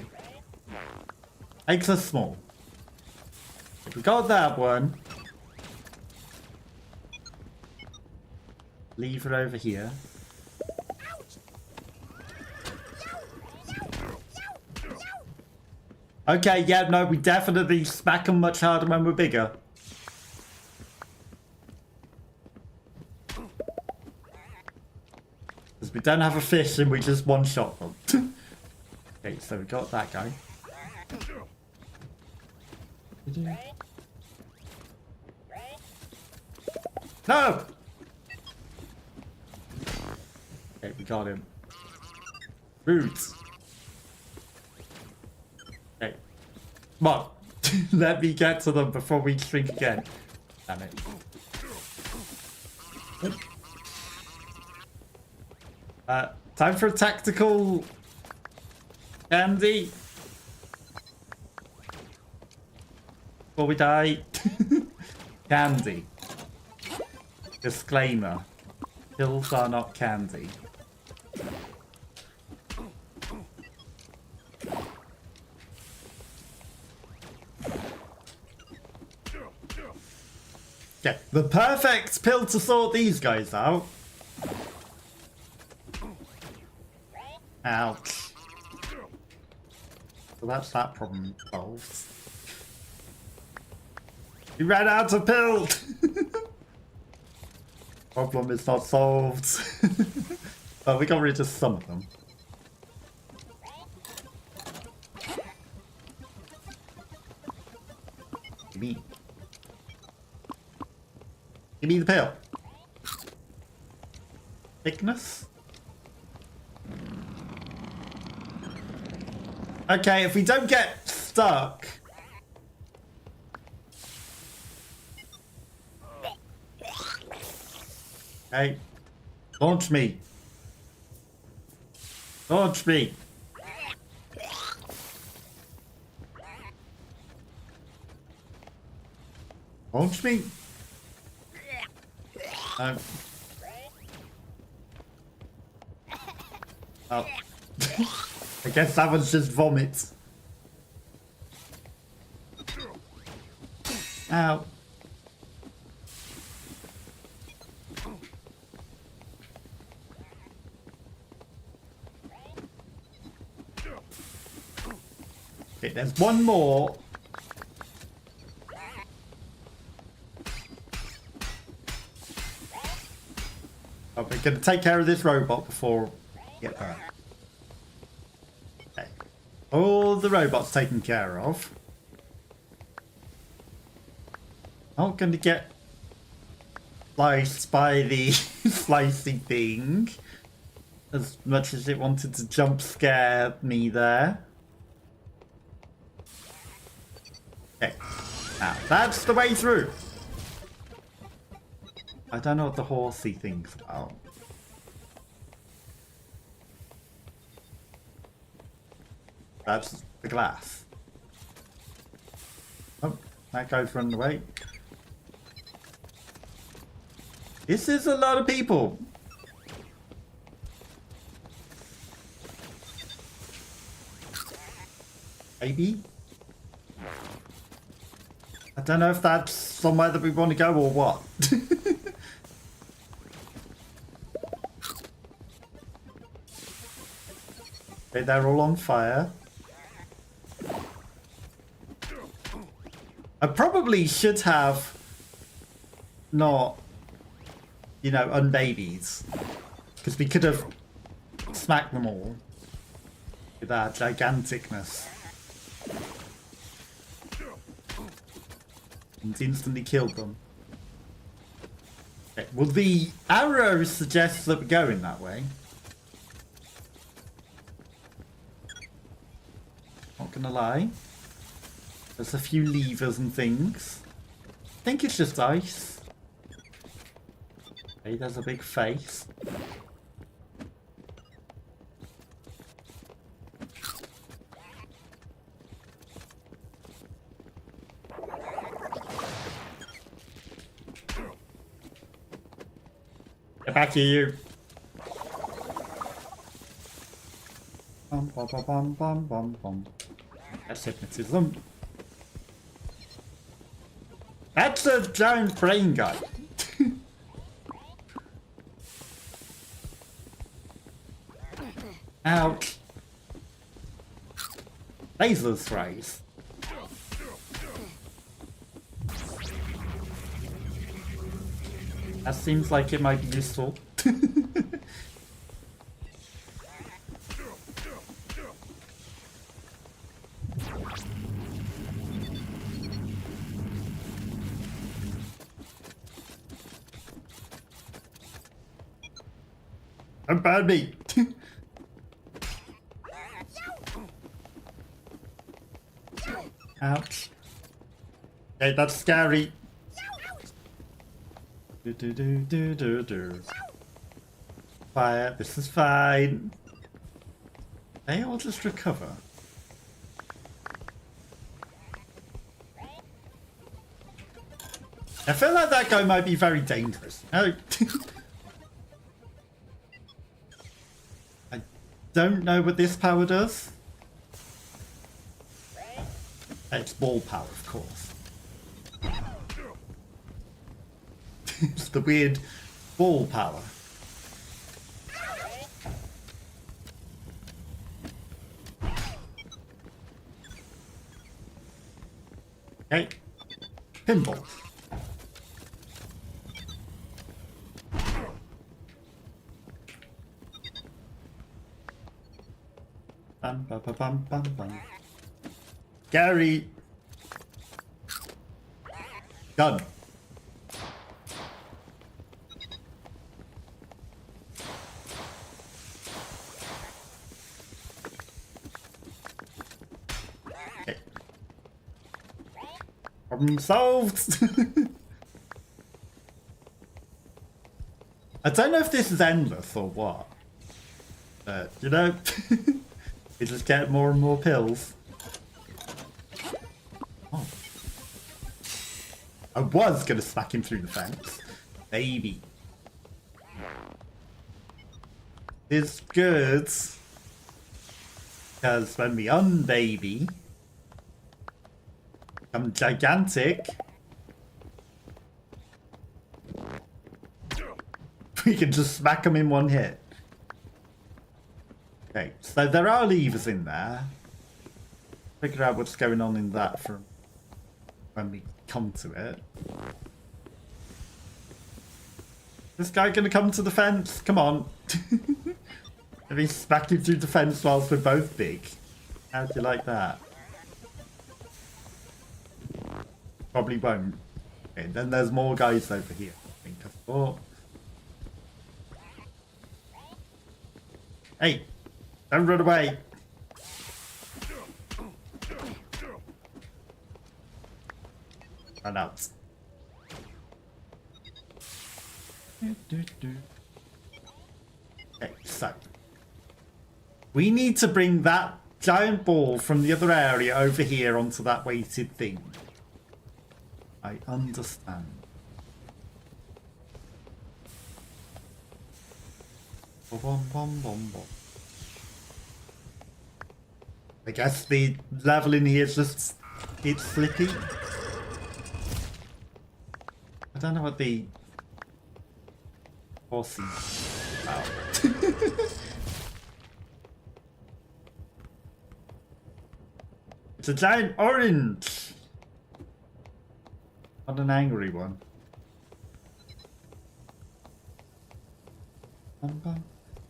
Makes us small. If we got that one, leave it over here. Okay, yeah, no, we definitely smack them much harder when we're bigger. Because we don't have a fish and we just one-shot them. Okay, so we got that guy. No! Okay, we got him. Roots. Okay. Come on. Let me get to them before we shrink again. Damn it. Time for a tactical candy. Before we die. Candy. Disclaimer. Pills are not candy. Okay, the perfect pill to sort these guys out. Ouch. So that's that problem solved. We ran out of pills! Problem is not solved. Well, we got rid of some of them. Give me the pill. Thickness? Okay, if we don't get stuck... Okay. Launch me. Launch me. Launch me. No. Oh. I guess that was just vomit. Ow. Okay, there's one more. Oh, we're gonna take care of this robot before we get there. Okay. All the robots taken care of. Not gonna get sliced by the slicey thing as much as it wanted to jump scare me there. Okay, now that's the way through. I don't know what the horsey thing's about. That's the glass. Oh, that guy's running away. This is a lot of people. Maybe. I don't know if that's somewhere that we want to go or what. Okay, they're all on fire. I probably should have not, you know, unbabies. Because we could have smacked them all with our giganticness. And instantly killed them. Okay, well, the arrow suggests that we're going that way. Not gonna lie. There's a few levers and things. I think it's just ice. Okay, there's a big face. Get back here, you. Bum, bum, bum, bum, bum, bum, bum. That's hypnotism. That's a giant brain guy. Ouch. Laser throws. That seems like it might be useful. Don't burn me. Ouch. Okay, that's scary. Do do do do do do. Fire. This is fine. They all just recover. I feel like that guy might be very dangerous. No. I don't know what this power does. It's ball power, of course. It's the weird ball power. Okay. Pinball. Bum, bum, bum, bum, bum, bum. Gary. Gun. Okay. Problem solved. I don't know if this is endless or what. But, you know, we just get more and more pills. Oh. I was going to smack him through the fence. Baby. It's good. Because when we unbaby, become gigantic, we can just smack them in one hit. Okay, so there are levers in there. Figure out what's going on in that from when we come to it. This guy gonna come to the fence? Come on. Let me smack him through the fence whilst we're both big. How do you like that? Probably won't. Okay, then there's more guys over here. I think I thought. Hey, don't run away. Run out. Okay, so we need to bring that giant ball from the other area over here onto that weighted thing. I understand. Bom, bom, bom, bom. I guess the level in here is just, it's slippy. I don't know what the horsey about. It's a giant orange. Not an angry one.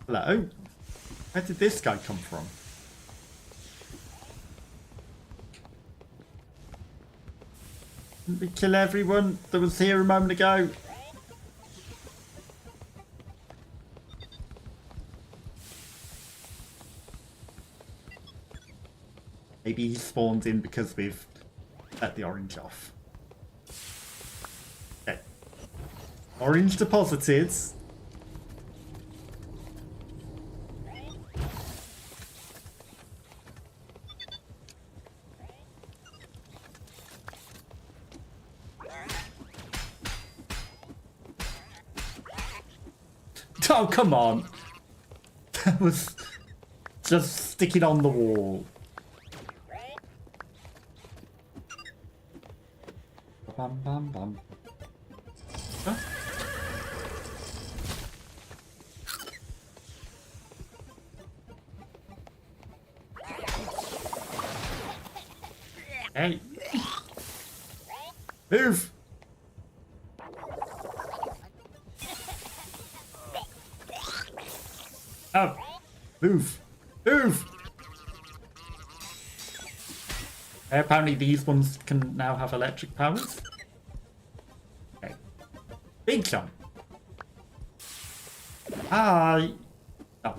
Hello? Where did this guy come from? Didn't we kill everyone that was here a moment ago? Maybe he spawned in because we've let the orange off. Okay. Orange deposited. Oh, come on. That was just sticking on the wall. Bum, bum, bum. Huh? Hey. Move. Oh, move, move! Apparently these ones can now have electric powers. Okay. Big jump. Hi. Oh.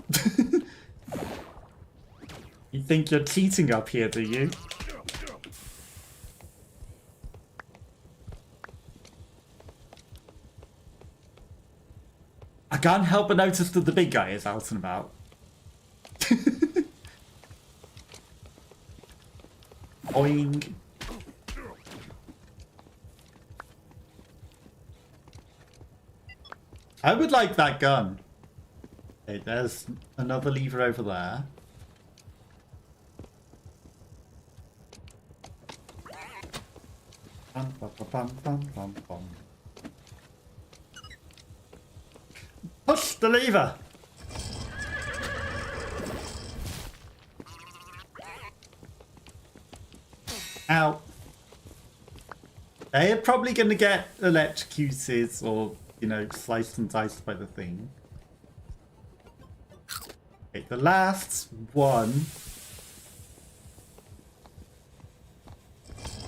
You think you're cheating up here, do you? I can't help but notice that the big guy is out and about. Boing. I would like that gun. Okay, there's another lever over there. Bum, bum, bum, bum, bum, bum. Push the lever! Ow. They're probably going to get electrocuted or, you know, sliced and diced by the thing. Okay, the last one.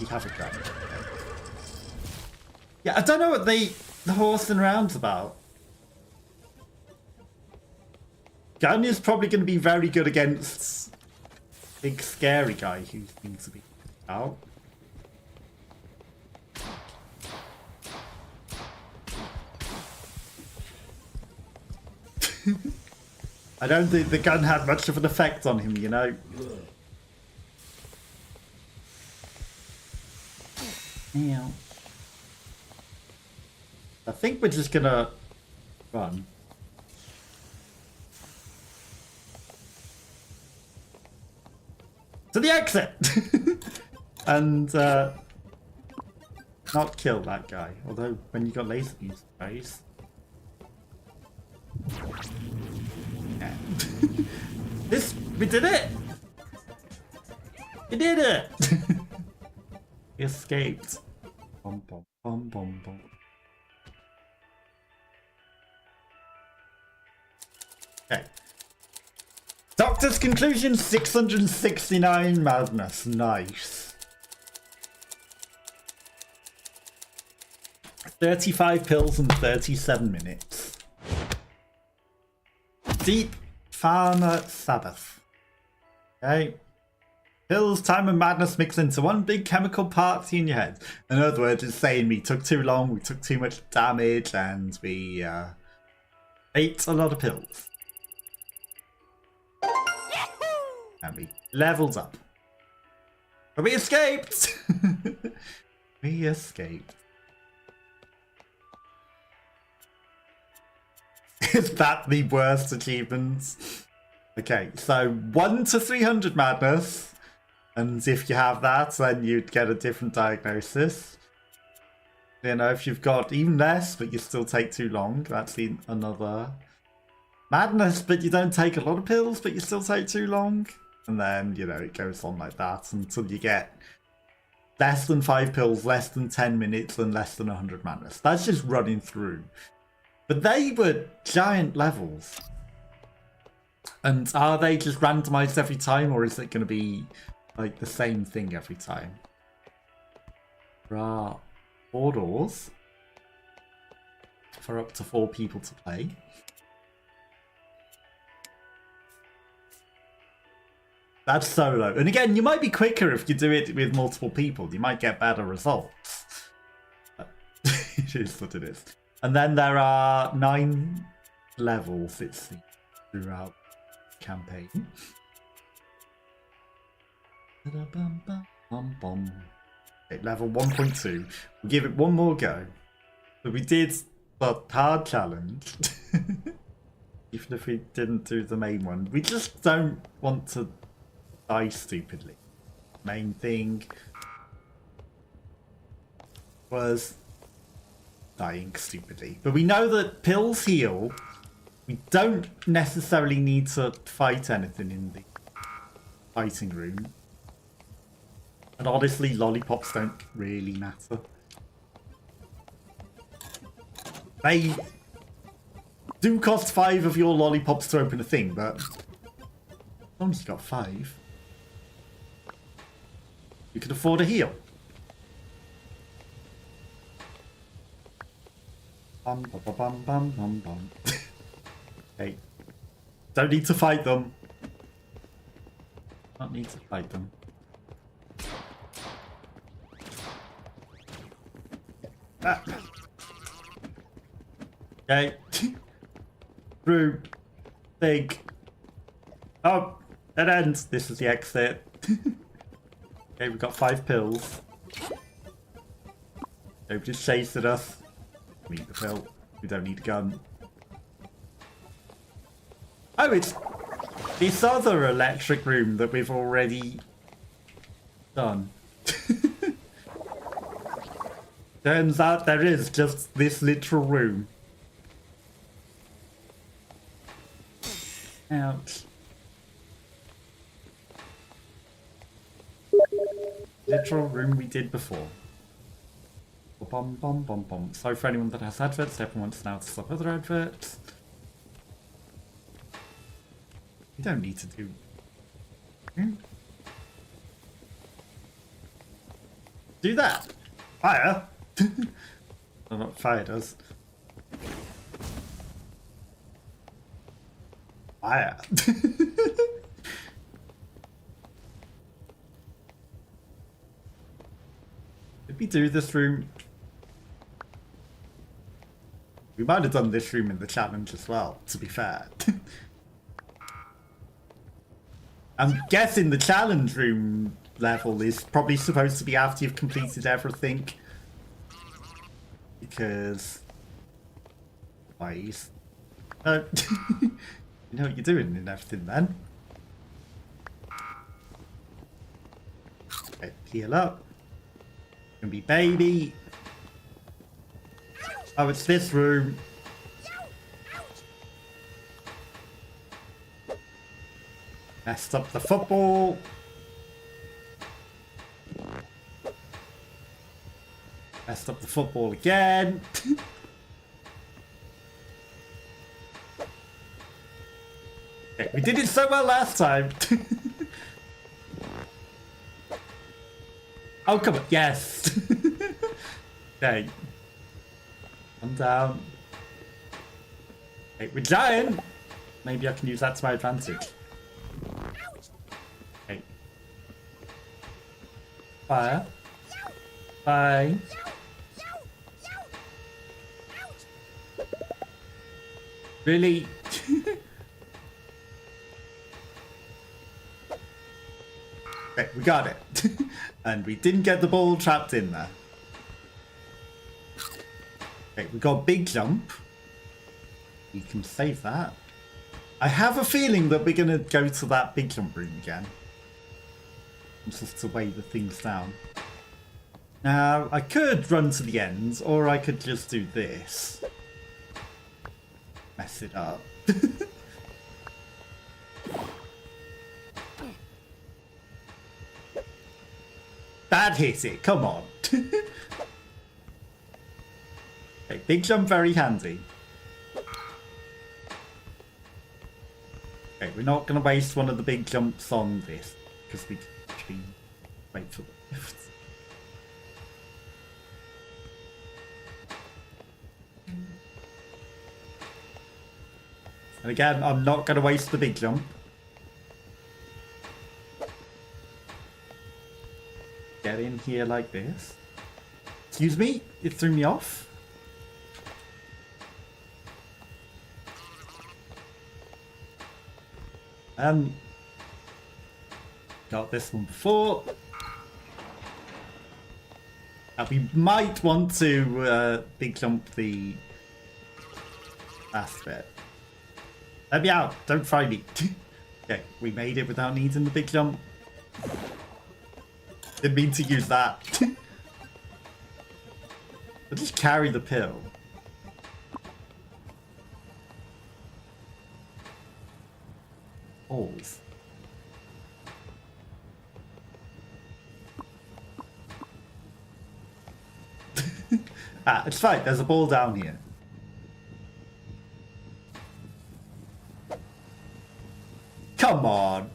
We have a gun. Yeah, I don't know what the horsing around about. Gun is probably going to be very good against big scary guy who seems to be out. I don't think the gun had much of an effect on him, you know. Yeah. I think we're just gonna run. To the exit! And not kill that guy. Although when you got laser beam sprays. Yeah. We did it! We did it! We escaped. Bum, bum, bum, bum, bum. Okay. Doctor's conclusion 669 madness. Nice. 35 pills in 37 minutes. Deep Farmer Sabbath. Okay. Pills, time and madness mix into one big chemical party in your head. In other words, it's saying we took too long, we took too much damage, and we ate a lot of pills. And we leveled up. But we escaped! We escaped. Is that the worst achievements? Okay, so 1 to 300 madness. And if you have that, then you'd get a different diagnosis. You know, if you've got even less, but you still take too long, that's another. Madness, but you don't take a lot of pills, but you still take too long. And then, you know, it goes on like that until you get less than 5 pills, less than 10 minutes, and less than 100 madness. That's just running through. But they were giant levels. And are they just randomized every time, or is it going to be like the same thing every time? There are 4 doors for up to 4 people to play. That's solo. And again, you might be quicker if you do it with multiple people. You might get better results. But it is what it is. And then there are 9 levels, it seems, throughout the campaign. Okay, level 1.2. We'll give it one more go. So we did the hard challenge. Even if we didn't do the main one. We just don't want to die stupidly. Main thing was dying stupidly. But we know that pills heal. We don't necessarily need to fight anything in the fighting room. And honestly, lollipops don't really matter. They do cost 5 of your lollipops to open a thing, but as long as you got 5, you can afford a heal. Bum, bum, bum, bum, bum, bum. Okay. Don't need to fight them. Don't need to fight them. Ah. Okay. Through. Big. Oh, that ends. This is the exit. Okay, we've got 5 pills. Nobody's chasing us. We need the pill. We don't need a gun. Oh, it's this other electric room that we've already done. Turns out there is just this literal room. Ouch. Literal room we did before. Bum bum bum bum. So for anyone that has adverts, everyone wants now to stop other adverts. You don't need to do. Do that. Fire. Well, not fire does. Fire. Did we do this room? We might have done this room in the challenge as well, to be fair. I'm guessing the challenge room level is probably supposed to be after you've completed everything. Because... Wise. You know what you're doing in everything then. Okay, heal up. Gonna be baby. Oh, it's this room. Messed up the football. Messed up the football again. Okay, we did it so well last time. Oh, come on. Yes. Okay. Come down. Okay, we're giant. Maybe I can use that to my advantage. Okay. Fire. Bye. Really? Okay, we got it. And we didn't get the ball trapped in there. Okay, we got big jump. We can save that. I have a feeling that we're going to go to that big jump room again. Just to weigh the things down. Now, I could run to the end, or I could just do this. Mess it up. That hit it, come on. Okay, big jump, very handy. Okay, we're not going to waste one of the big jumps on this, because we can actually wait for the lift. And again, I'm not going to waste the big jump. Get in here like this. Excuse me? It threw me off? Got this one before. We might want to big jump the last bit. Let me out! Don't fry me! Okay, we made it without needing the big jump. Didn't mean to use that. I'll just carry the pill. Balls. Ah, it's fine. There's a ball down here. Come on.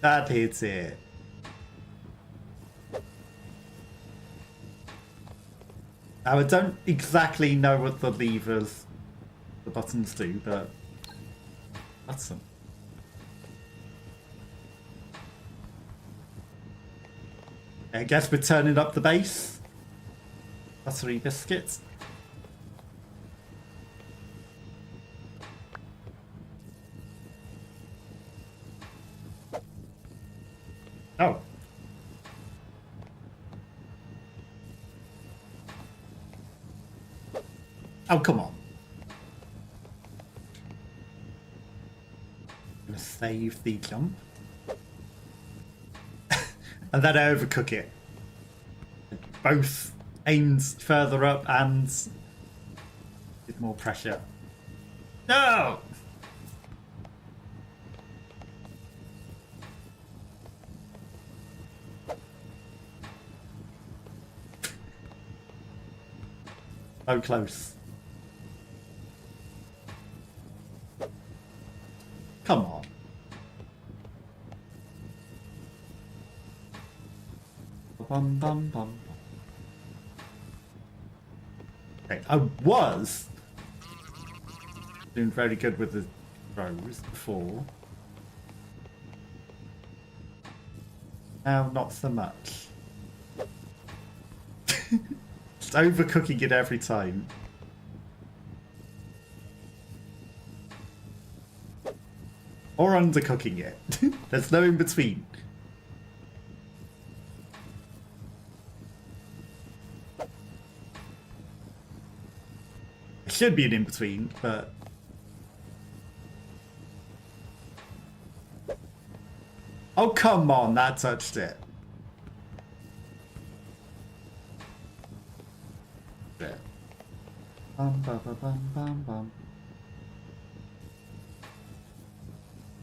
That hits it. Now, I don't exactly know what the levers, the buttons do, but Awesome. I guess we're turning up the base. Buttery biscuits. Oh. Oh, come on. I'm gonna save the jump. And then overcook it. Both aims further up and with more pressure. No! So close. Come on. Bum, bum, bum. Okay, I was doing very good with the throws before. Now, not so much. Just overcooking it every time. Or undercooking it. There's no in between. It should be an in between, but oh come on, that touched it. There. Bum, bum, bum, bum, bum,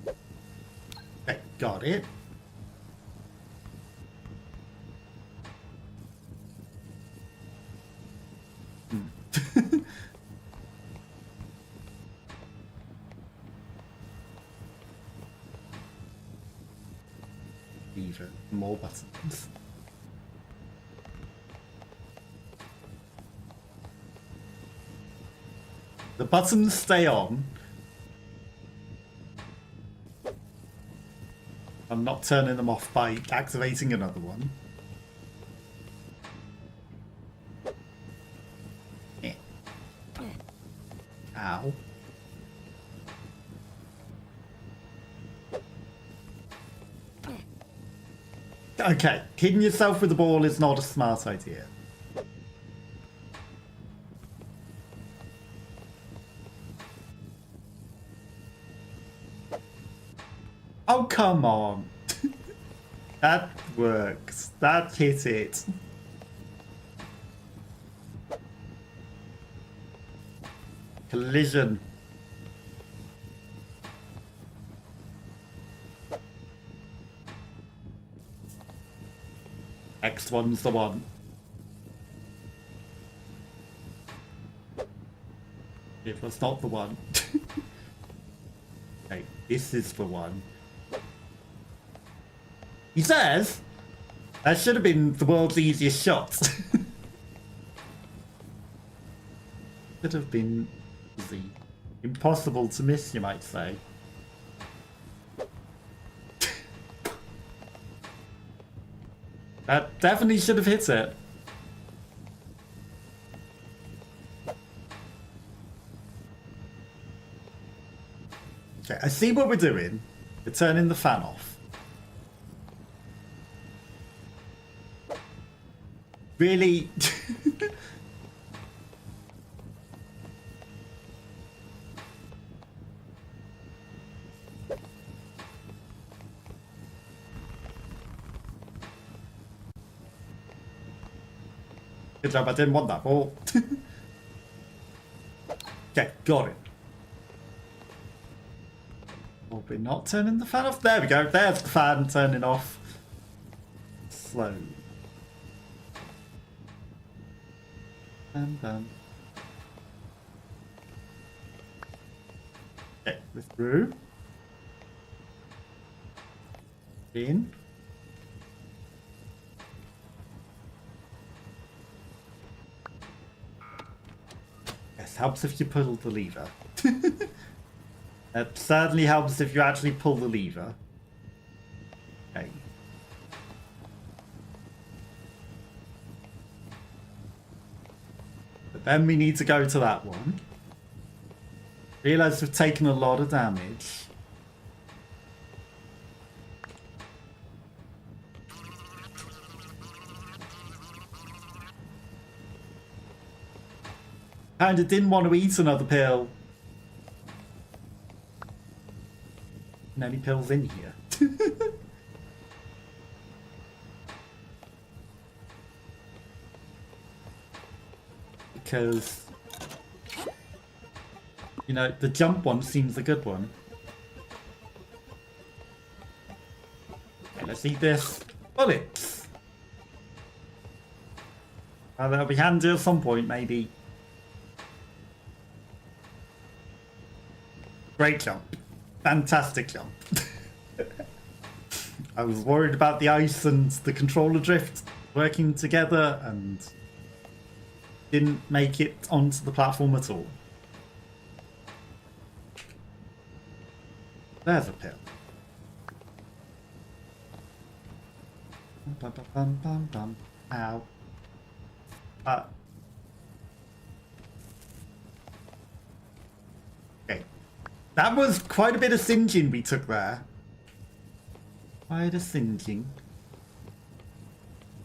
bum. Okay, got it. Even more buttons. The buttons stay on. I'm not turning them off by activating another one. Eh. Ow. Okay, hitting yourself with the ball is not a smart idea. Oh, come on. That works. That hit it. Collision. Next one's the one. It was not the one. Okay, this is the one. He says that should have been the world's easiest shot. Could have been easy. Impossible to miss, you might say. That definitely should have hit it. Okay, I see what we're doing. We're turning the fan off. Really? Good job, I didn't want that ball. Okay, got it. Well, we're not turning the fan off. There we go. There's the fan turning off. Slow. Bam, bam. Okay, withdrew. In. Yes, helps if you pull the lever. That certainly helps if you actually pull the lever. Okay. But then we need to go to that one. Realize we've taken a lot of damage. Kinda didn't want to eat another pill. And any pills in here? Because, you know, the jump one seems a good one. Okay, let's eat this. Bullets! That'll be handy at some point, maybe. Great jump. Fantastic jump. I was worried about the ice and the controller drift working together and didn't make it onto the platform at all. There's a pill. Bum, bum, bum, bum, bum. Ow. Okay. That was quite a bit of singeing we took there. Quite a singeing.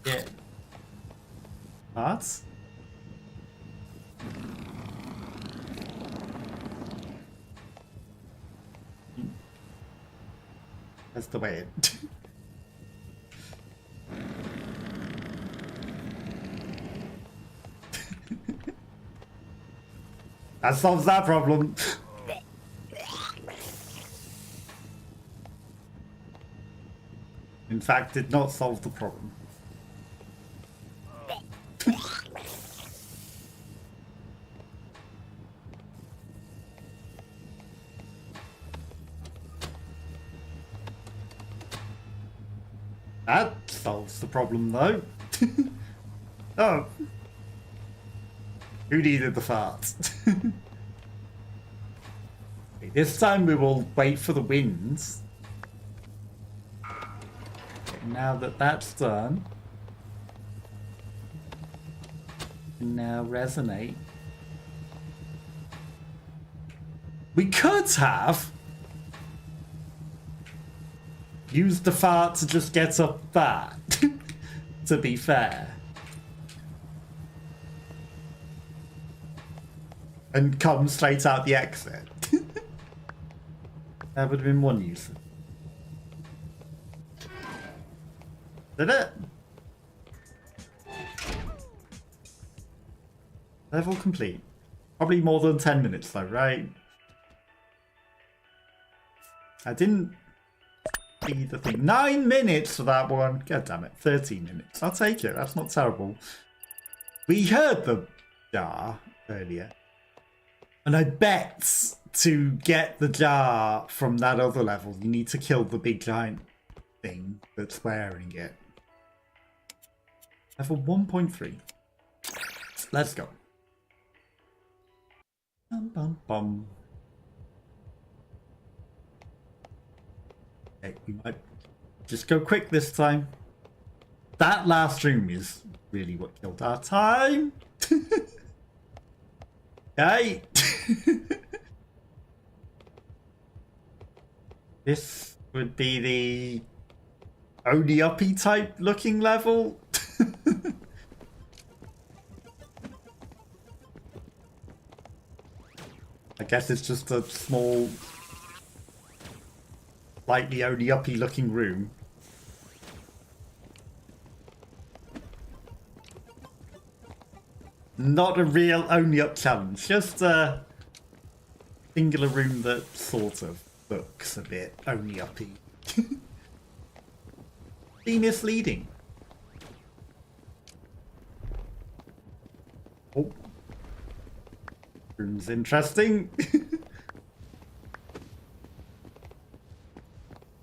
Yeah. What? That's the way it... That solves that problem. In fact, did not solve the problem. That solves the problem, though. Oh. Who needed the fart? Okay, this time we will wait for the winds. Okay, now that that's done, now resonate. We could have used the fart to just get up that, to be fair. And come straight out the exit. That would have been one use. Did it? Level complete. Probably more than 10 minutes though, right? I didn't see the thing. 9 minutes for that one. God damn it. 13 minutes. I'll take it. That's not terrible. We heard the jar earlier. And I bet to get the jar from that other level, you need to kill the big giant thing that's wearing it. Level 1.3. Let's go. Bum, bum, bum. Okay, we might just go quick this time. That last room is really what killed our time. Hey! This would be the only uppy type looking level. I guess it's just a small, slightly only uppy looking room. Not a real only up challenge, just a singular room that sort of looks a bit only uppy. Be misleading. Oh. Room's interesting.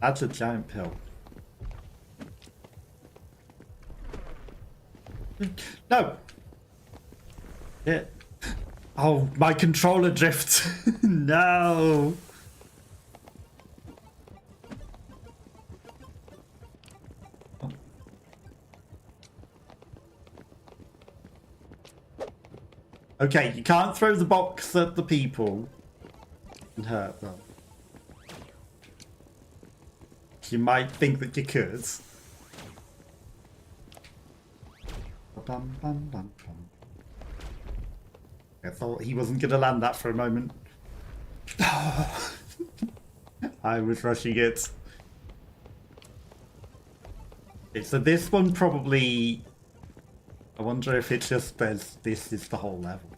That's a giant pill. No! Yeah. Oh, my controller drift. No! Okay, you can't throw the box at the people and hurt them. You might think that you could. Bum, bum, bum, bum. I thought he wasn't going to land that for a moment. I was rushing it. Okay, so this one probably... I wonder if it just says this is the whole level.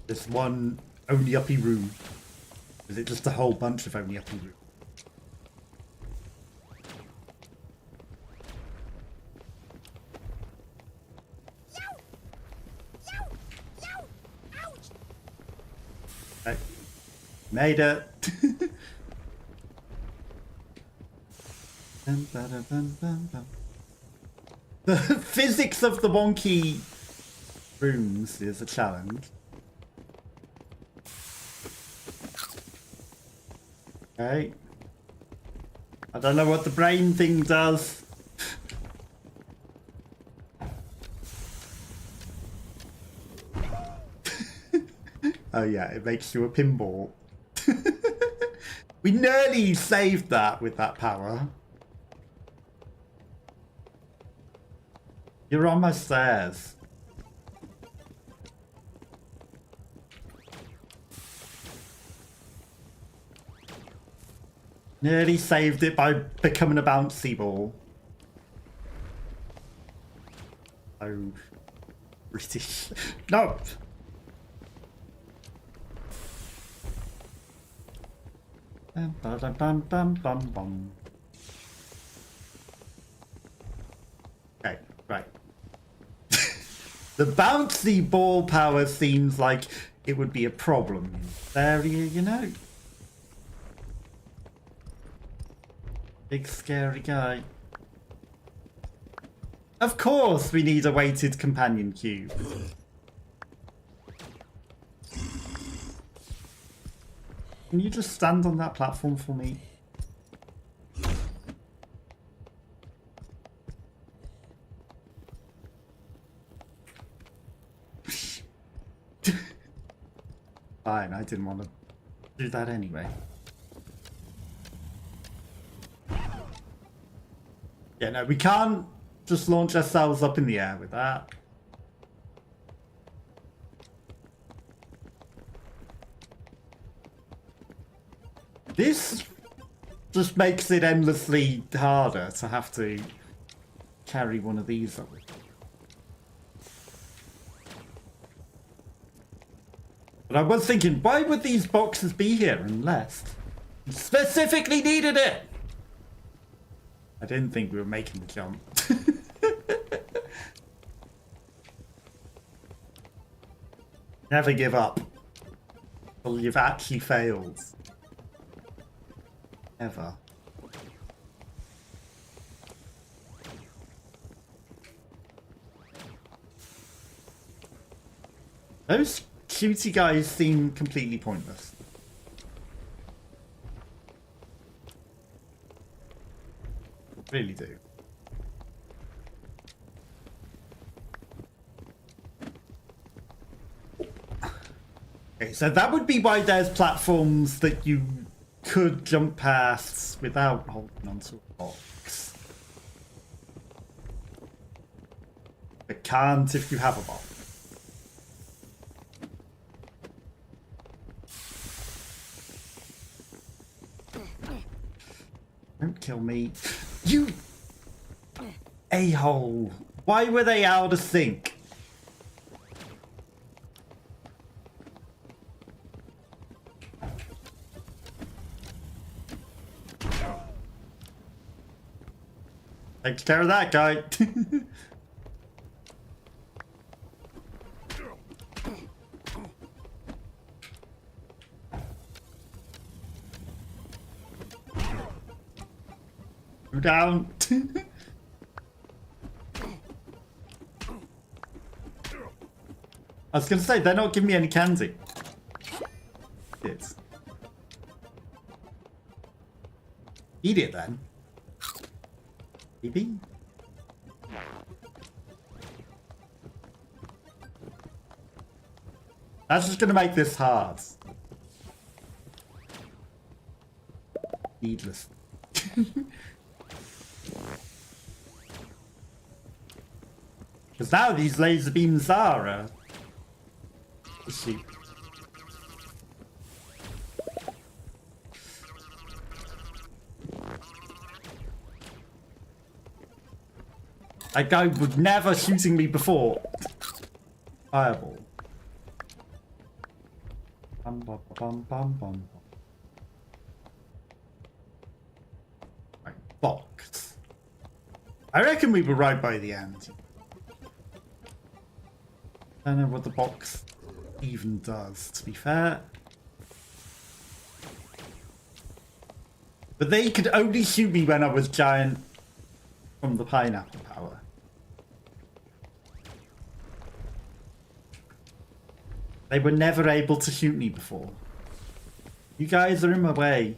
This one only uppy room. Is it just a whole bunch of only uppy rooms? Ouch! Okay. Made it. Bum, bada, bum, bum, bum. The physics of the wonky rooms is a challenge. Okay. I don't know what the brain thing does. Oh yeah, it makes you a pinball. We nearly saved that with that power. You're on my stairs. Nearly saved it by becoming a bouncy ball. Oh, British. No! Bum, bada, bum, bum, bum, bum. Okay, right. The bouncy ball power seems like it would be a problem in this area, you know. Big scary guy. Of course we need a weighted companion cube. Can you just stand on that platform for me? Fine, I didn't want to do that anyway. Yeah, no, we can't just launch ourselves up in the air with that. This just makes it endlessly harder to have to carry one of these up. But I was thinking, why would these boxes be here unless you specifically needed it? I didn't think we were making the jump. Never give up until you've actually failed. Ever. Those cutie guys seem completely pointless. Really do. Okay, so that would be why there's platforms that you could jump past without holding onto a box. But can't if you have a box. Don't kill me. You a-hole. Why were they out of sync? Take care of that guy. Go down. I was gonna say, they're not giving me any candy. It's... Eat it then. Maybe? That's just gonna make this hard. Needless. Because now these laser beams are issue. That guy was never shooting me before. Fireball. Bum, bum, bum, bum, bum. Right, box. I reckon we were right by the end. I don't know what the box even does, to be fair. But they could only shoot me when I was giant from the pineapple power. They were never able to shoot me before. You guys are in my way.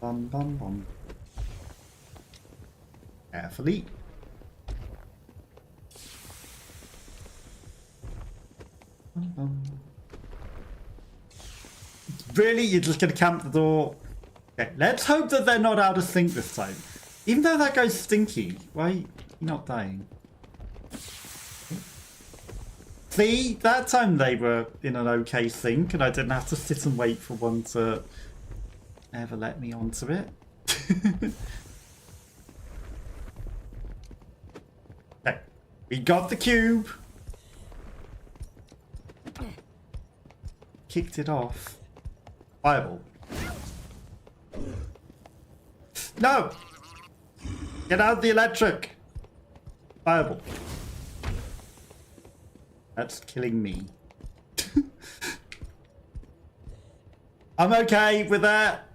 Bum bum bum. Carefully. Bum, bum. Really? You're just gonna camp the door? Okay, let's hope that they're not out of sync this time. Even though that guy's stinky, why are you not dying? See, that time they were in an okay sync and I didn't have to sit and wait for one to ever let me onto it. Okay, we got the cube. Kicked it off. Fireball. No! Get out the electric! Fireball. That's killing me. I'm okay with that.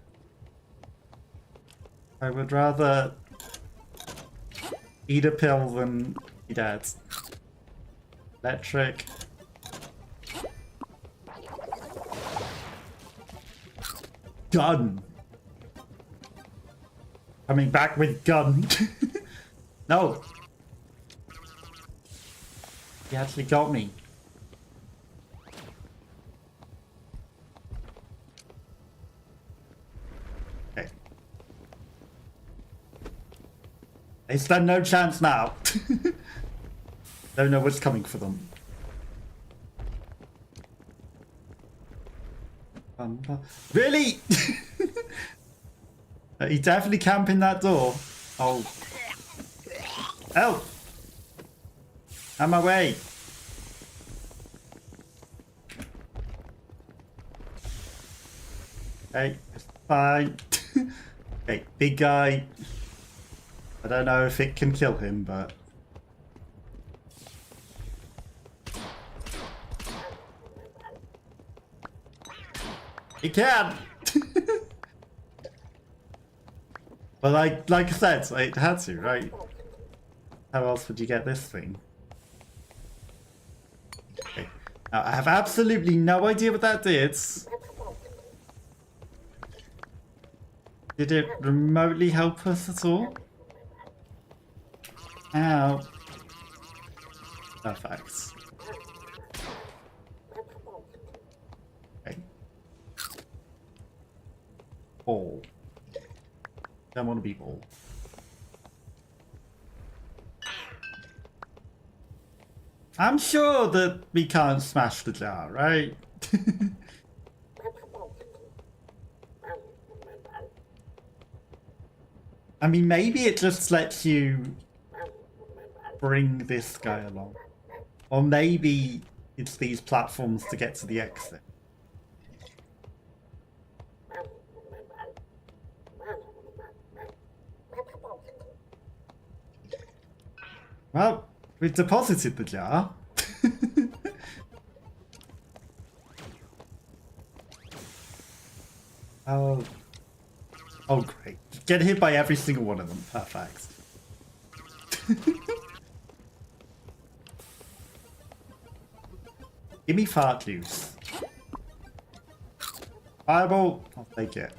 I would rather eat a pill than be dead. Electric. Gun. Coming back with gun. No. He actually got me. Okay. They stand no chance now. Don't know what's coming for them. Really? He's definitely camping that door. Oh. Help! On my way. Okay, it's fine. Okay, big guy. I don't know if it can kill him, but... It can! Well, like I said, it had to, right? How else would you get this thing? Okay. Now, I have absolutely no idea what that did. Did it remotely help us at all? Ow. Perfect. Okay. Ball. Don't want to be ball. I'm sure that we can't smash the jar, right? I mean, maybe it just lets you bring this guy along. Or maybe it's these platforms to get to the exit. Well, we've deposited the jar. Oh. Oh, great. Get hit by every single one of them. Perfect. Give me fart juice. Fireball. I'll take it.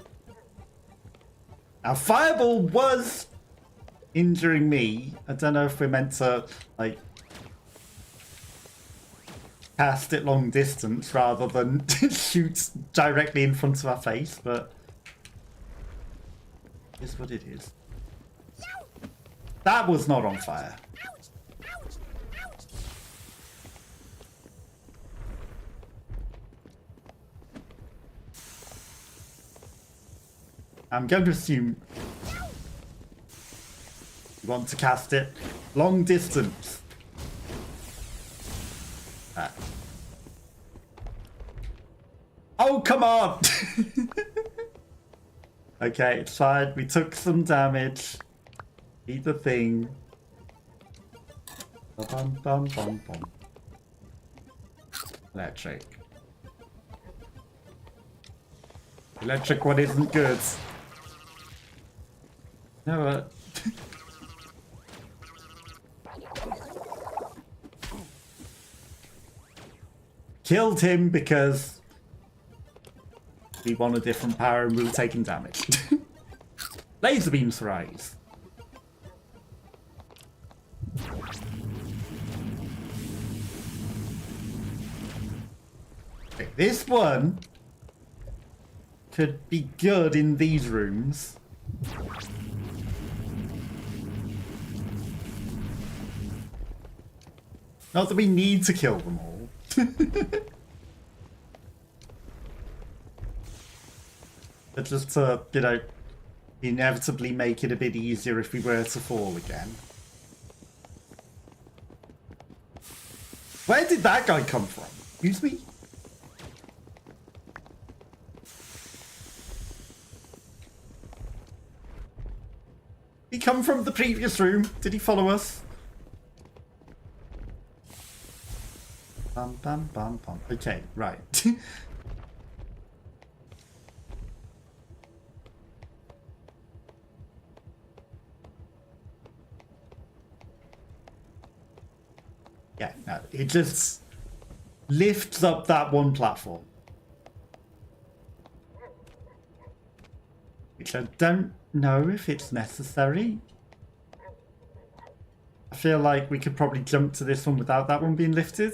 Now, Fireball was injuring me. I don't know if we're meant to, like, cast it long distance rather than shoot directly in front of our face, but it's what it is. That was not on fire. Ouch! Ouch! Ouch! I'm going to assume you want to cast it long distance. Ah. Oh, come on! Okay, it's fine. We took some damage. Eat the thing. Bum, bum, bum, bum. Electric. Electric one isn't good. No, killed him because we want a different power and we were taking damage. Laser beams for eyes. Okay, this one could be good in these rooms. Not that we need to kill them all. But just to, you know, inevitably make it a bit easier if we were to fall again. Where did that guy come from? Excuse me? Did he come from the previous room? Did he follow us? Bum, bum, bum, bum. Okay, right. Yeah, no, it just lifts up that one platform. Which I don't know if it's necessary. I feel like we could probably jump to this one without that one being lifted.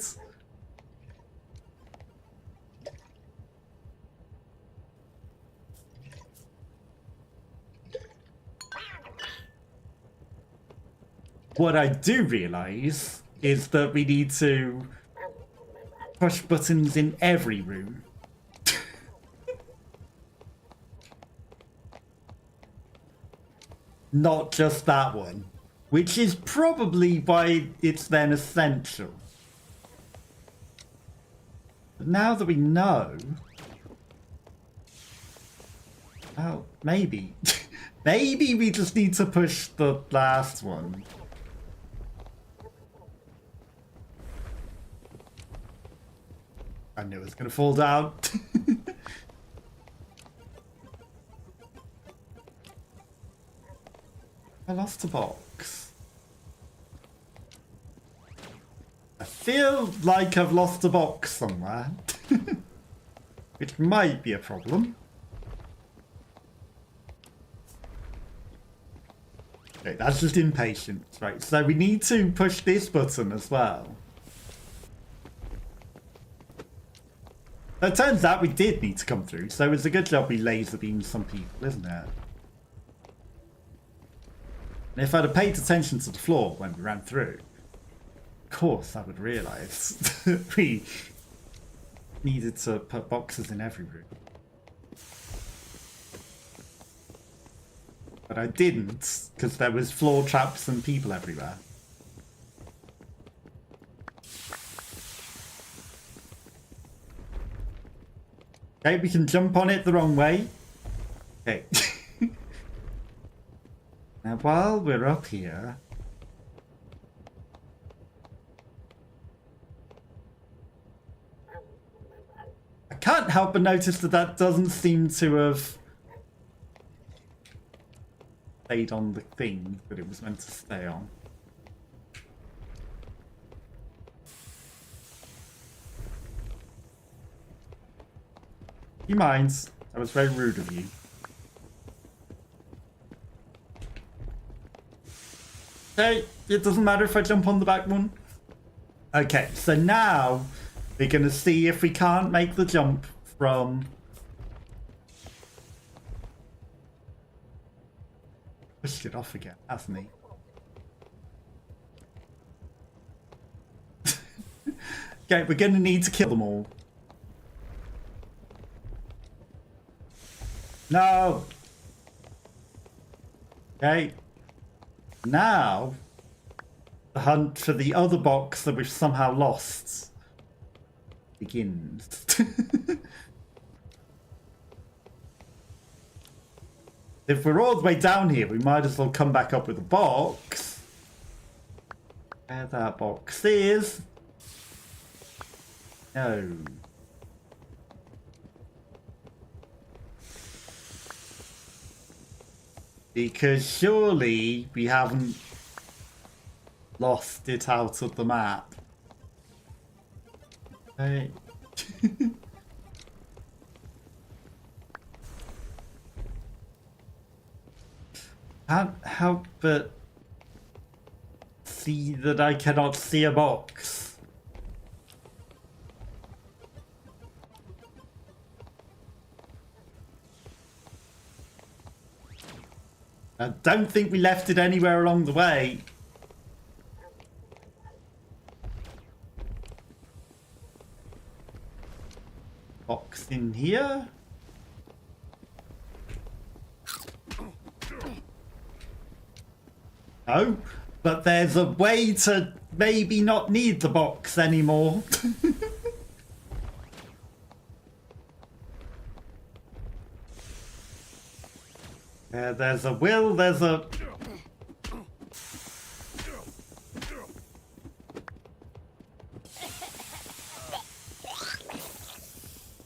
What I do realise is that we need to push buttons in every room. Not just that one. Which is probably why it's then essential. But now that we know... Well, maybe. Maybe we just need to push the last one. I knew it was going to fall down. I lost a box. I feel like I've lost a box somewhere. Which might be a problem. Okay, that's just impatience, right? So we need to push this button as well. It turns out we did need to come through, so it's a good job we laser beamed some people, isn't it? And if I'd have paid attention to the floor when we ran through, of course I would realise that we needed to put boxes in every room. But I didn't, because there was floor traps and people everywhere. Okay, we can jump on it the wrong way. Okay. Now, while we're up here... I can't help but notice that that doesn't seem to have stayed on the thing that it was meant to stay on. You mind? That was very rude of you. Hey, it doesn't matter if I jump on the back one. Okay, so now we're gonna see if we can't make the jump from... Pushed it off again, hasn't he? Okay, we're gonna need to kill them all. No! Okay. Now, the hunt for the other box that we've somehow lost begins. If we're all the way down here, we might as well come back up with a box. Where that box is. No. Because surely we haven't lost it out of the map. Right. Can't help but see that I cannot see a box. I don't think we left it anywhere along the way. Box in here. No, but there's a way to maybe not need the box anymore. There's a will, there's a...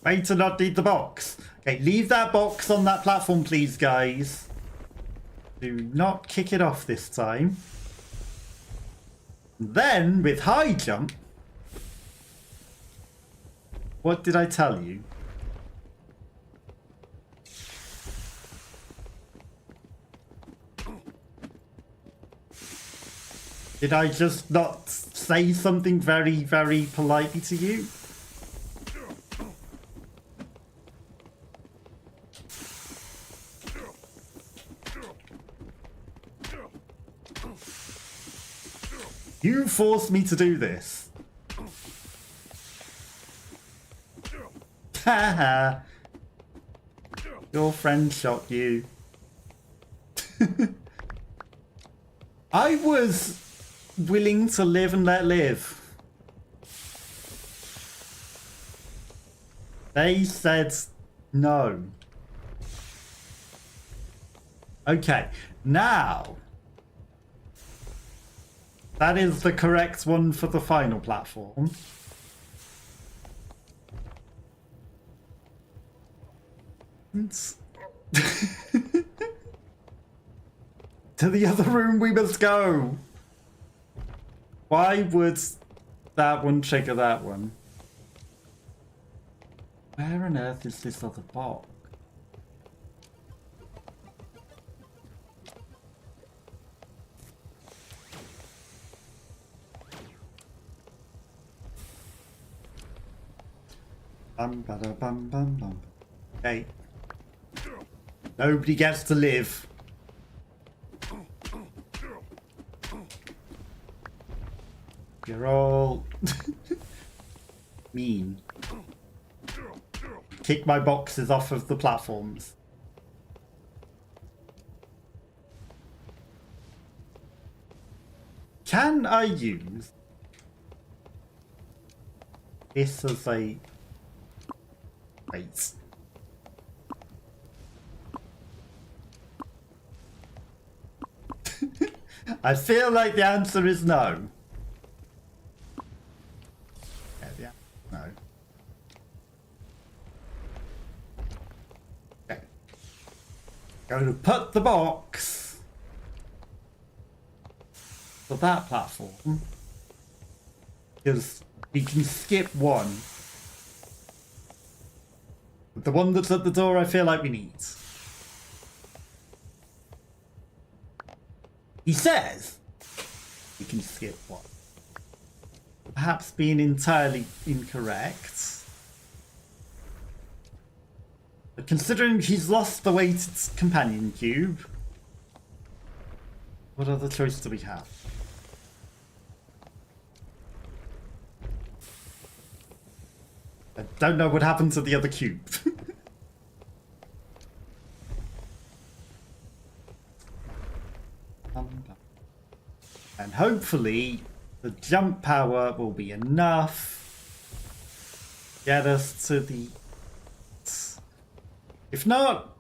Way to not need the box. Okay, leave that box on that platform, please, guys. Do not kick it off this time. Then, with high jump... What did I tell you? Did I just not say something very, very politely to you? You forced me to do this. Haha. Your friend shot you. I was willing to live and let live. They said no. Okay, now that is the correct one for the final platform. To the other room we must go. Why would that one trigger that one? Where on earth is this other box? Bum, bada, bum, bum, bum. Okay. Nobody gets to live. You're all mean. Kick my boxes off of the platforms. Can I use this as a... Wait. I feel like the answer is no. Yeah, no. Okay. Going to put the box for that platform because we can skip one. The one that's at the door I feel like we need. He says We can skip one. Perhaps being entirely incorrect. But considering he's lost the weighted companion cube, what other choice do we have? I don't know what happened to the other cube. And hopefully the jump power will be enough to get us to the... If not,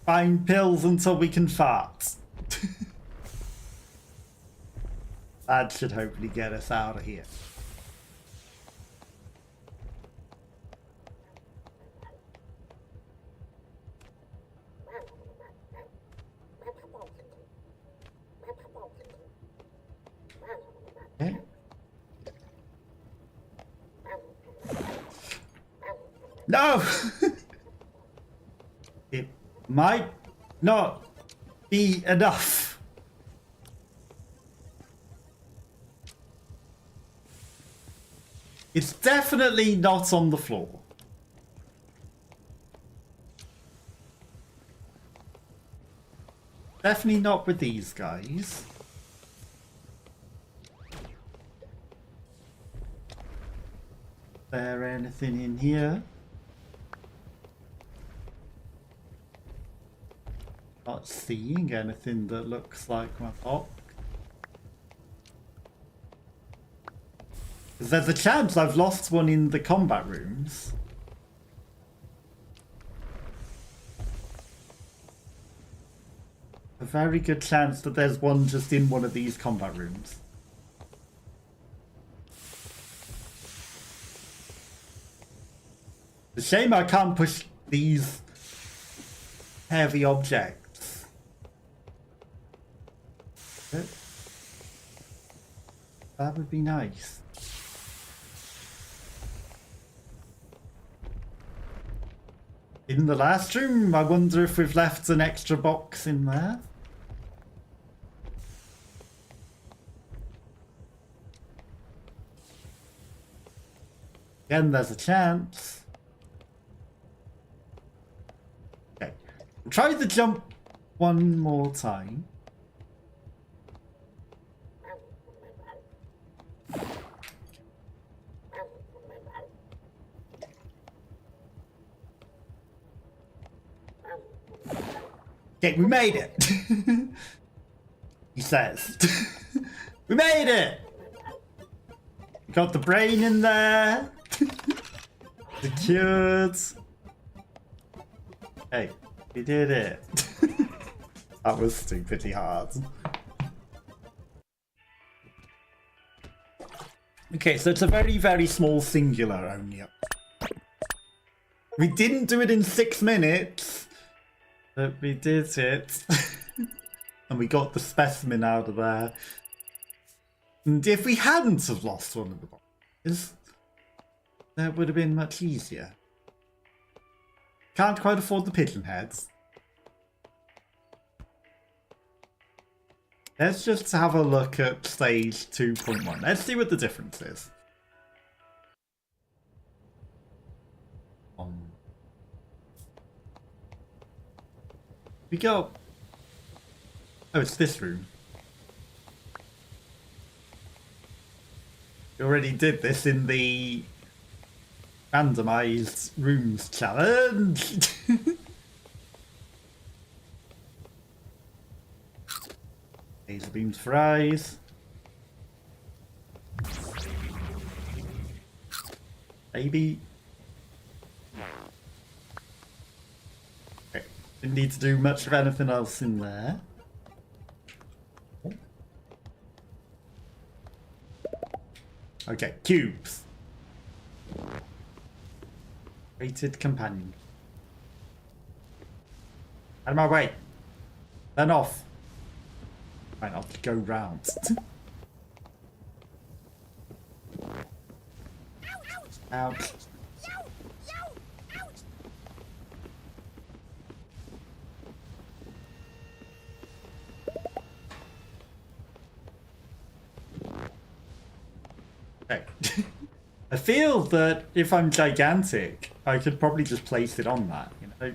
find pills until we can fart. That should hopefully get us out of here. Okay. No! It might not be enough. It's definitely not on the floor. Definitely not with these guys. Is there anything in here? Not seeing anything that looks like my box. Because there's a chance I've lost one in the combat rooms. A very good chance that there's one just in one of these combat rooms. It's a shame I can't push these heavy objects. That would be nice. In the last room, I wonder if we've left an extra box in there. Again, there's a chance. Okay, try the jump one more time. Okay, we made it. He says. We made it. Got the brain in there. Secured. Hey, we did it. That was stupidly hard. Okay, so it's a very, very small singular only. We didn't do it in 6 minutes, but we did it. And we got the specimen out of there. And if we hadn't have lost one of the boxes, that would have been much easier. Can't quite afford the pigeon heads. Let's just have a look at stage 2.1. Let's see what the difference is. We go. Oh, it's this room. We already did this in the randomized rooms challenge. Laser beams for eyes. Maybe. Okay. Didn't need to do much of anything else in there. Okay, cubes. Rated companion. Out of my way. Turn off. Right, I'll go round. Ouch. Okay. I feel that if I'm gigantic, I could probably just place it on that, you know?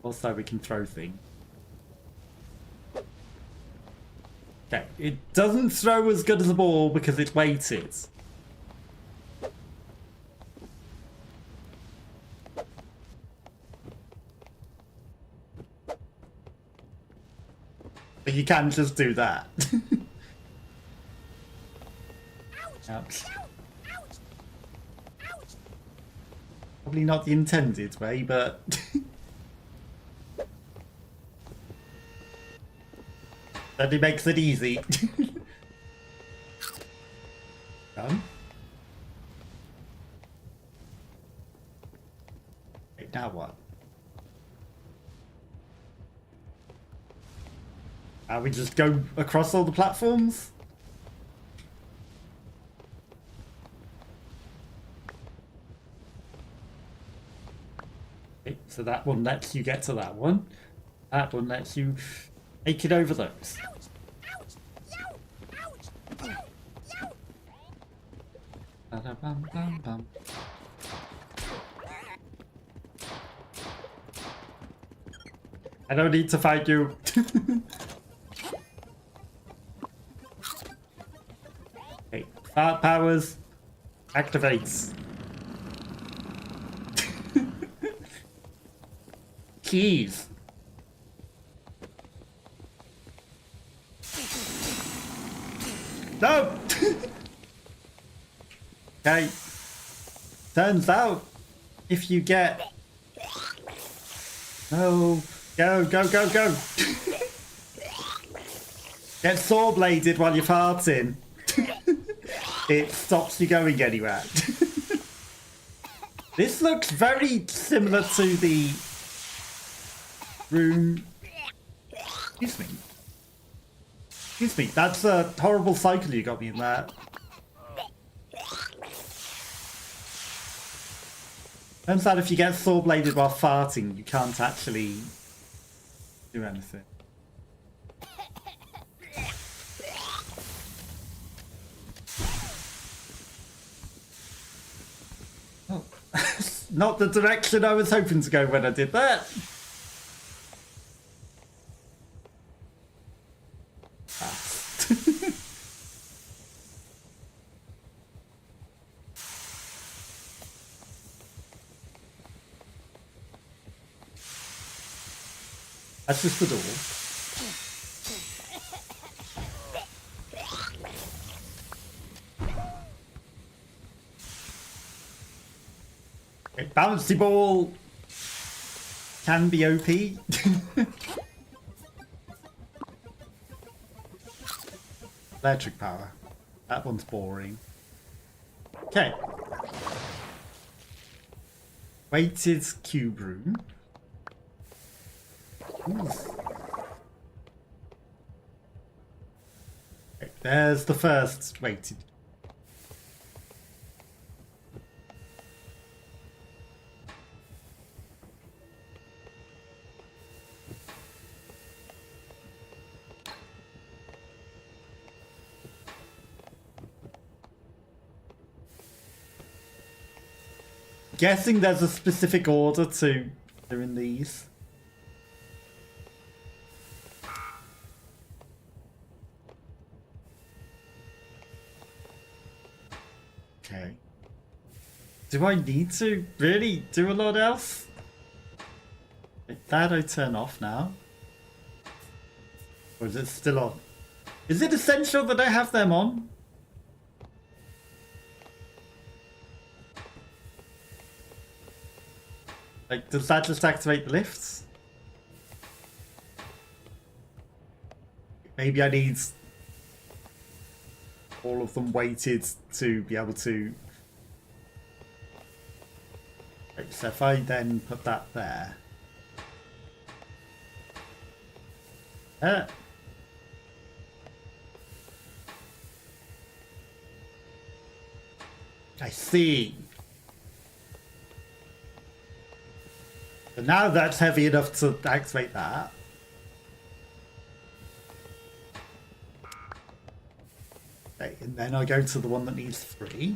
Also, we can throw things. Okay, it doesn't throw as good as a ball because it's weighted. But you can just do that. Ouch. Probably not the intended way, but... That it makes it easy. Done. Okay, now what? We just go across all the platforms? Okay, so that one lets you get to that one. That one lets you make it over those. Ba-da-bum-bum-bum. I don't need to fight you. Okay, fart powers activates. Keys. No! Okay. Turns out, if you get... No. Go, go, go, go! Get saw bladed while you're farting. It stops you going anywhere. This looks very similar to the room... Excuse me. Excuse me, that's a horrible cycle you got me in there. Turns out if you get saw bladed while farting, you can't actually do anything. Oh. Not the direction I was hoping to go when I did that. That's just the door. Okay, bouncy ball can be OP. Electric power. That one's boring. Okay. Weighted cube room. Okay, there's the first weighted. Guessing there's a specific order to doing these. Okay. Do I need to really do a lot else? That I turn off now. Or is it still on? Is it essential that I have them on? Like, does that just activate the lifts? Maybe I need all of them weighted to be able to... Right, so if I then put that there... I see. So now that's heavy enough to activate that. and then I go to the one that needs 3.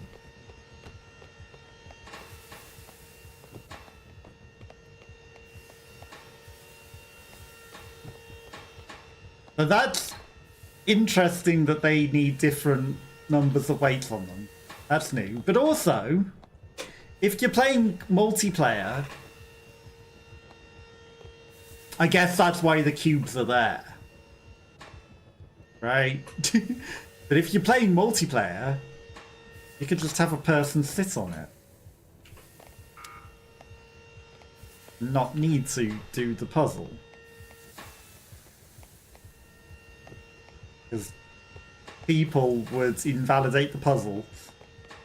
But that's interesting that they need different numbers of weights on them. That's new. But also, if you're playing multiplayer, I guess that's why the cubes are there. Right? But if you're playing multiplayer, you could just have a person sit on it. Not need to do the puzzle. Because people would invalidate the puzzle.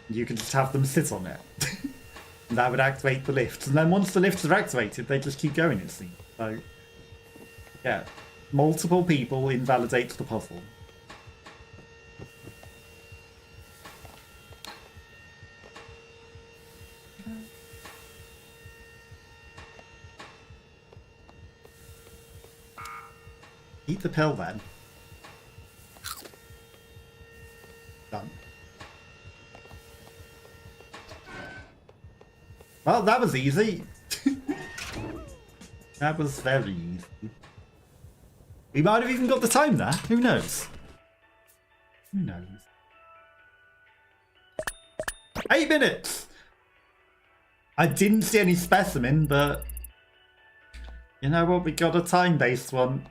You could just have them sit on it. And that would activate the lifts. And then once the lifts are activated, they just keep going, it seems. So, yeah. Multiple people invalidates the puzzle. Eat the pill then. Done. Well, that was easy. That was very easy. We might have even got the time there. Who knows? Who knows? 8 minutes! I didn't see any specimen, but... You know what? We got a time-based one.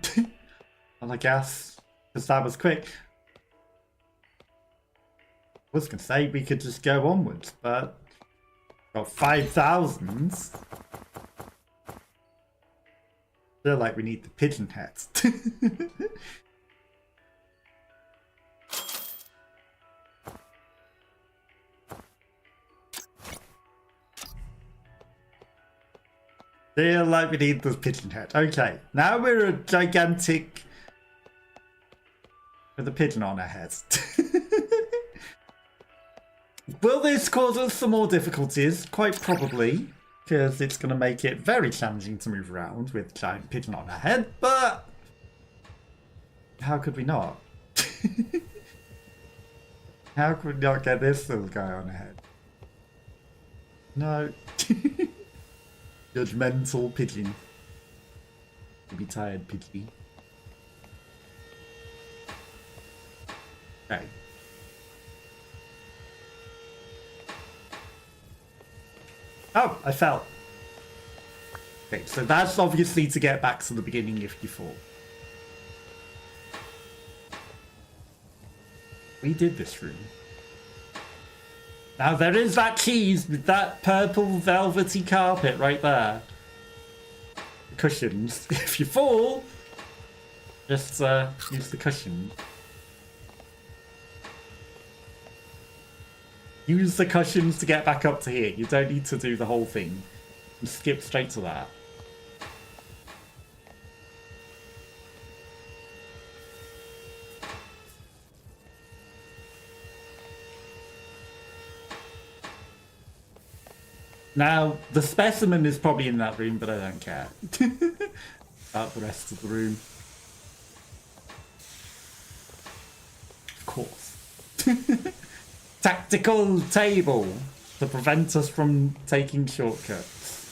Well, I guess. Because that was quick. I was going to say we could just go onwards, but... Got 5,000. Feel like we need the pigeon heads. Feel like we need the pigeon head. Okay, now we're a gigantic with a pigeon on our heads. Will this cause us some more difficulties? Quite probably. Because it's going to make it very challenging to move around with a giant pigeon on our head, but how could we not? How could we not get this little guy on our head? No. Judgmental pigeon. You be tired, pigeon. Okay. Oh, I fell. Okay, so that's obviously to get back to the beginning if you fall. We did this room. Now there is that cheese with that purple velvety carpet right there. The cushions. If you fall, just use the cushion. Use the cushions to get back up to here. You don't need to do the whole thing. You skip straight to that. Now, the specimen is probably in that room, but I don't care. About the rest of the room. Of course. Tactical table to prevent us from taking shortcuts.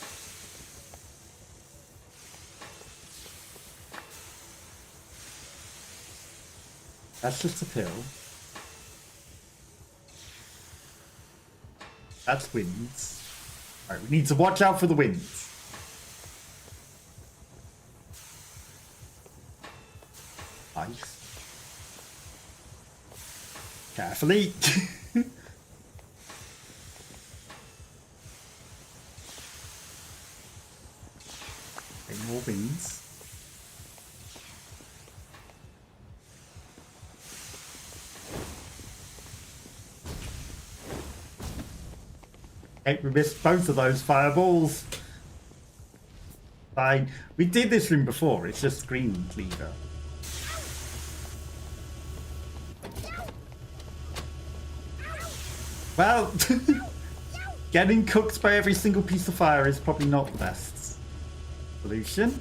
That's just a pill. That's winds. Alright, we need to watch out for the winds. Ice. Carefully. More winds. Okay, we missed both of those fireballs. Fine. We did this room before, it's just green leader. Well, getting cooked by every single piece of fire is probably not the best solution.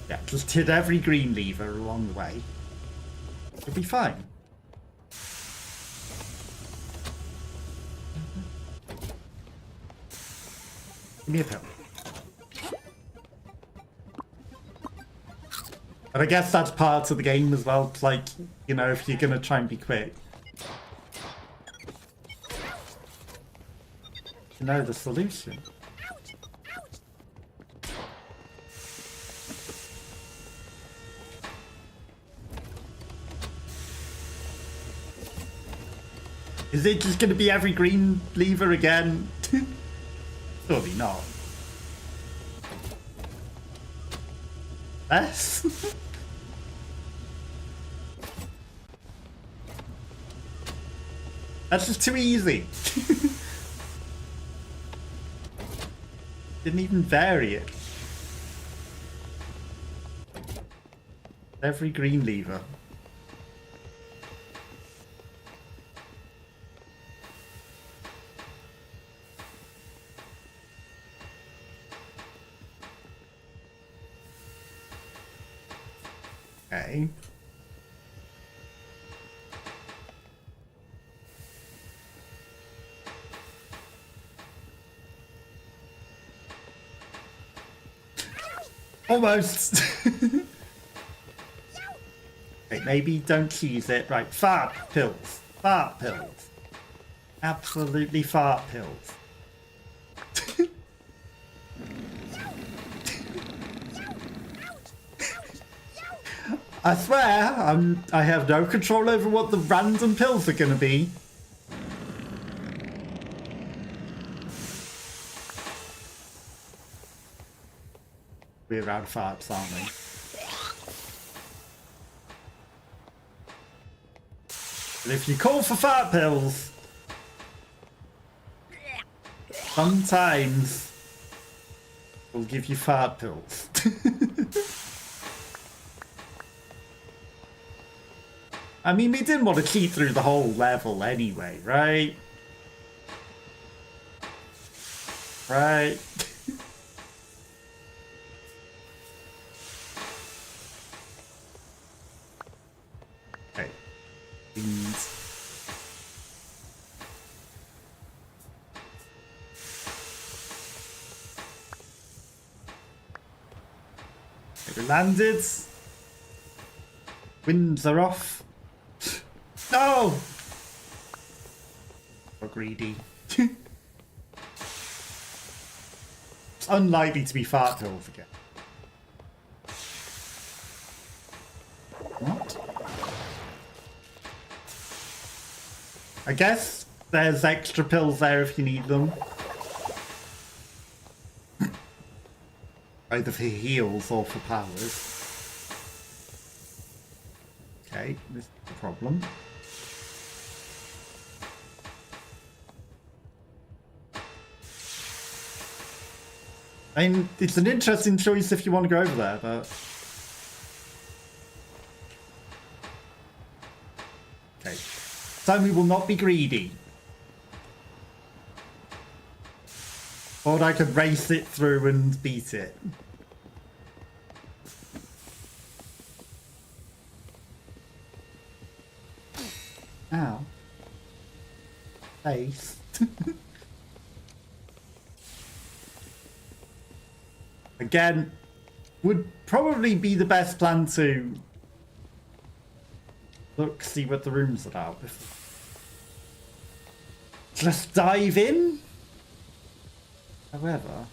Yeah, Just hit every green lever along the way. It'll be fine. Give me a pill. And I guess that's part of the game as well. It's like, you know, if you're gonna try and be quick. You know the solution. Is it just gonna be every green lever again? Surely not. Yes. That's just too easy. Didn't even vary it. Every green lever. Okay. Almost. Okay, maybe don't cheese it. Right, fart pills. Fart pills. Absolutely fart pills. I swear, I have no control over what the random pills are going to be. We're around farts, aren't we? But if you call for fart pills, sometimes we'll give you fart pills. I mean, we didn't want to cheat through the whole level anyway, right? Right. Okay. Beans. Okay, we landed. Winds are off. No! So greedy. It's unlikely to be fart pills again. What? I guess there's extra pills there if you need them. Either for heals or for powers. Okay, this is the problem. I mean, it's an interesting choice if you want to go over there, but... Okay. So we will not be greedy. Or I could race it through and beat it. Ow. Face. Again, would probably be the best plan to look, see what the room's about. Just dive in? However...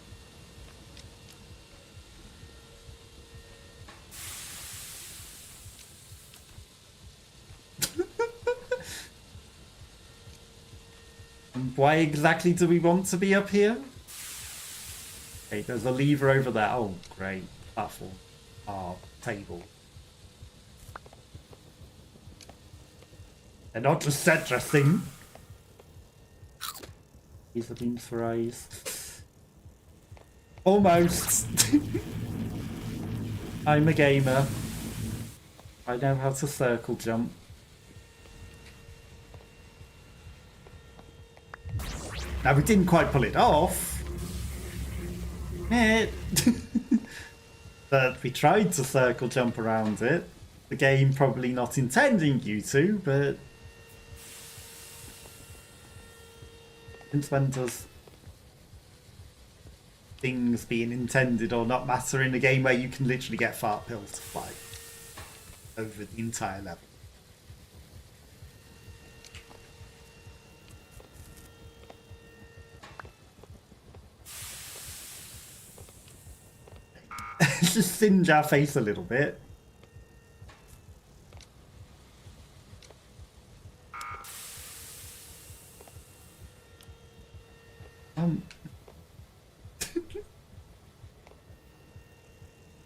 And why exactly do we want to be up here? Okay, there's a lever over there. Oh, great. Platform. Ah, table. They're not just set dressing. These are beams for eyes. Almost. I'm a gamer. I know how to circle jump. Now we didn't quite pull it off. The But we tried to circle jump around it. The game probably not intending you to, but since when does things being intended or not matter in a game where you can literally get fart pills to fly over the entire level? Just singe our face a little bit.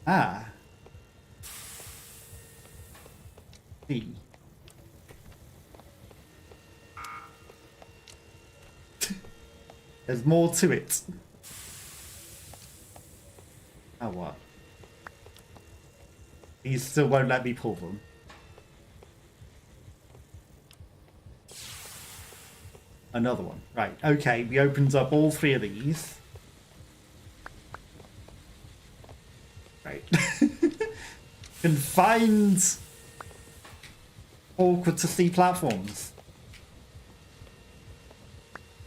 Ah. See. There's more to it. Oh, what? These still won't let me pull them. Another one. Right, okay, we opened up all three of these. Right. Confined awkward to see platforms.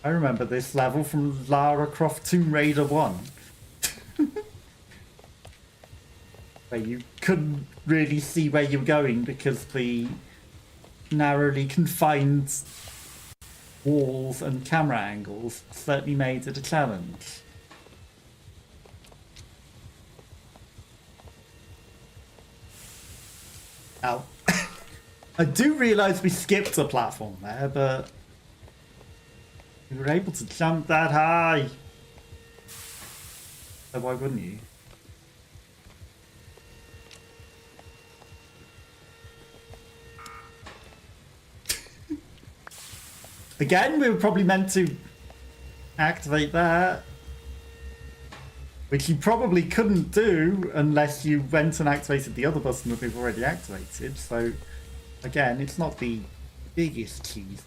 I remember this level from Lara Croft Tomb Raider 1. Where you couldn't really see where you were going because the narrowly confined walls and camera angles certainly made it a challenge. Now, I do realise we skipped a platform there, but we were able to jump that high. So why wouldn't you? Again, we were probably meant to activate that, which you probably couldn't do unless you went and activated the other button that we've already activated. So, again, it's not the biggest cheese.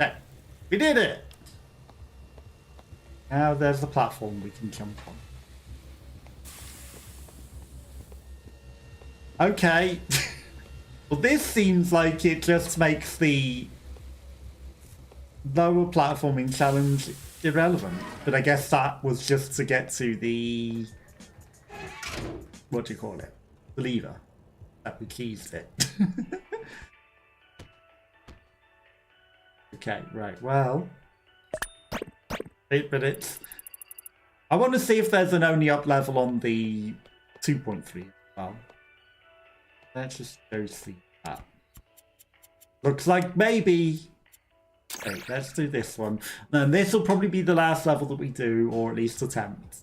Okay, we did it! Now there's the platform we can jump on. Okay. Well, this seems like it just makes the lower platforming challenge irrelevant. But I guess that was just to get to the... what do you call it? The lever. That we keysed it. Okay, right, well... but it's... I want to see if there's an only up level on the 2.3 as well. Let's just go see that. Looks like maybe... Okay, let's do this one. And this will probably be the last level that we do, or at least attempt.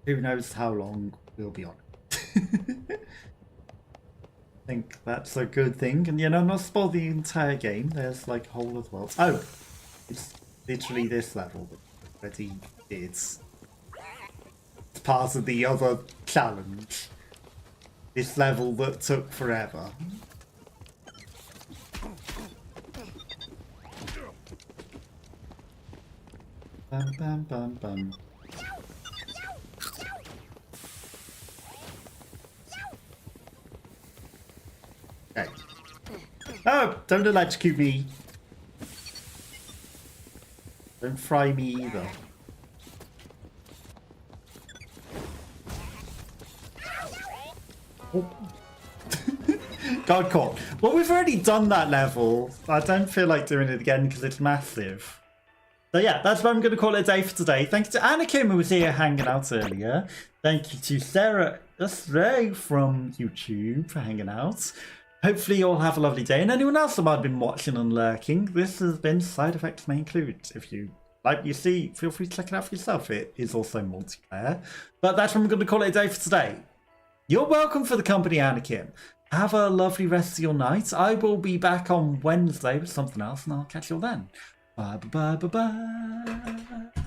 Who knows how long we'll be on it. I think that's a good thing. And, you know, not spoil the entire game. There's, like, a whole of worlds. Oh! It's literally this level that already did. It's part of the other challenge. This level that took forever. Bum, bum, bum, bum. Okay. Oh, don't electrocute me. Don't fry me either. God caught. Well, we've already done that level. I don't feel like doing it again because it's massive. So yeah, that's what I'm going to call it a day for today. Thank you to Anakin who was here hanging out earlier. Thank you to Sarah Astray from YouTube for hanging out. Hopefully you all have a lovely day. And anyone else that might have been watching and lurking, this has been Side Effects May Include. If you like what you see, feel free to check it out for yourself. It is also multiplayer. But that's what I'm going to call it a day for today. You're welcome for the company, Anakin. Have a lovely rest of your night. I will be back on Wednesday with something else, and I'll catch you all then. Bye, bye, bye, bye, bye.